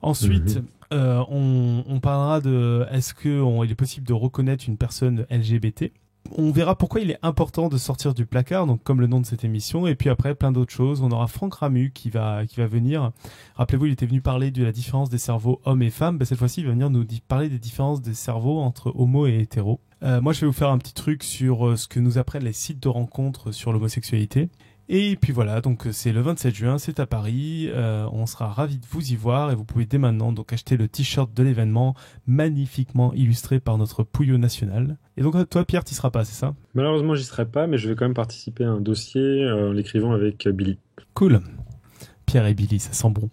Ensuite, on parlera de est-ce qu'il est possible de reconnaître une personne LGBT ? On verra pourquoi il est important de sortir du placard, donc comme le nom de cette émission, et puis après plein d'autres choses. On aura Franck Ramu qui va venir. Rappelez-vous, il était venu parler de la différence des cerveaux hommes et femmes. Cette fois-ci, il va venir nous parler des différences des cerveaux entre homo et hétéro. Moi, je vais vous faire un petit truc sur ce que nous apprennent les sites de rencontres sur l'homosexualité. Et puis voilà, donc c'est le 27 juin, c'est à Paris, on sera ravis de vous y voir et vous pouvez dès maintenant donc acheter le t-shirt de l'événement magnifiquement illustré par notre Pouillot national. Et donc toi Pierre, t'y seras pas, c'est ça ? Malheureusement j'y serai pas, mais je vais quand même participer à un dossier en l'écrivant avec Billy. Cool. Pierre et Billy, ça sent bon.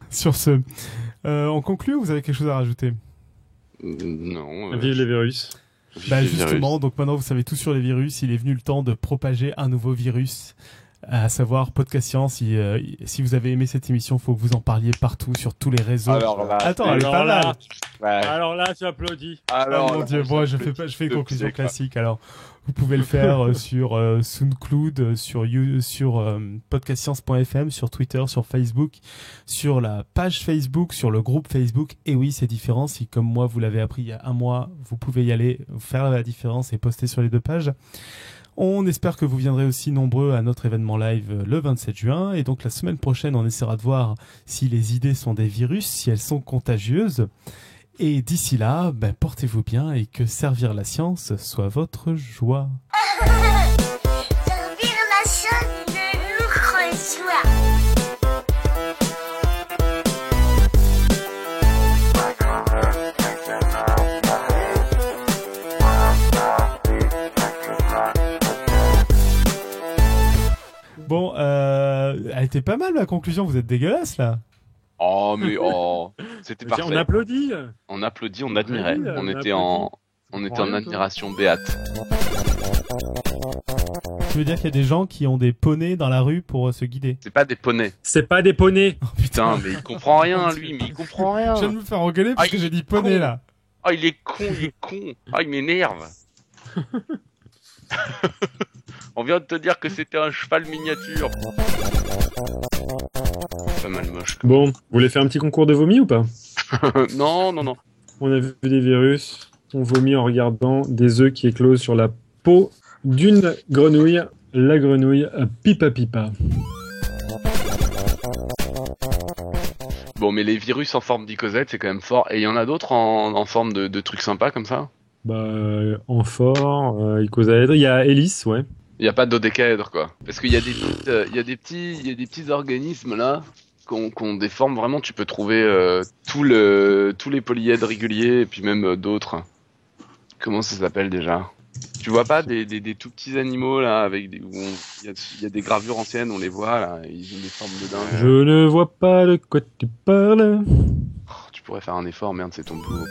Sur ce, on conclut ou vous avez quelque chose à rajouter ? Non. Vive les virus. Justement, donc maintenant vous savez tout sur les virus, il est venu le temps de propager un nouveau virus, à savoir Podcast Science. Si vous avez aimé cette émission, il faut que vous en parliez partout, sur tous les réseaux. Alors là, Alors là, tu applaudis. Oh mon Dieu, bon, je fais une conclusion classique. Alors, vous pouvez le faire sur SoundCloud, sur podcastscience.fm, sur Twitter, sur Facebook, sur la page Facebook, sur le groupe Facebook. Et oui, c'est différent. Si, comme moi, vous l'avez appris il y a un mois, vous pouvez y aller, faire la différence et poster sur les deux pages. On espère que vous viendrez aussi nombreux à notre événement live le 27 juin. Et donc, la semaine prochaine, on essaiera de voir si les idées sont des virus, si elles sont contagieuses. Et d'ici là, portez-vous bien et que servir la science soit votre joie. Servir la science de notre joie. Bon, elle était pas mal ma conclusion, vous êtes dégueulasse là. C'était parfait. On applaudit. On applaudit, on admirait. Oui, on était en admiration béate. Tu veux dire qu'il y a des gens qui ont des poneys dans la rue pour se guider? C'est pas des poneys. C'est pas des poneys. Oh, putain, mais il comprend rien lui, mais il comprend rien. Je viens de me faire engueuler parce que j'ai dit poney là. Ah, il est con. Ah, il m'énerve. On vient de te dire que c'était un cheval miniature. Pas mal moche. Bon, vous voulez faire un petit concours de vomi ou pas? Non. On a vu des virus, on vomit en regardant des œufs qui éclosent sur la peau d'une grenouille. La grenouille pipa pipa. Bon, mais les virus en forme d'icosette, c'est quand même fort. Et il y en a d'autres en forme de trucs sympas comme ça? Amphore, icosaèdre, il y a hélice, ouais. Il n'y a pas de dodécaèdre, quoi. Parce qu'il y a des petits organismes, là, qu'on des formes, vraiment, tu peux trouver tous les polyèdres réguliers, et puis même d'autres. Comment ça s'appelle, déjà? Tu vois pas des tout petits animaux, là, avec il y a des gravures anciennes, on les voit, là, ils ont des formes de dingue. Je ne vois pas de quoi tu parles. Tu pourrais faire un effort, merde, c'est ton boulot.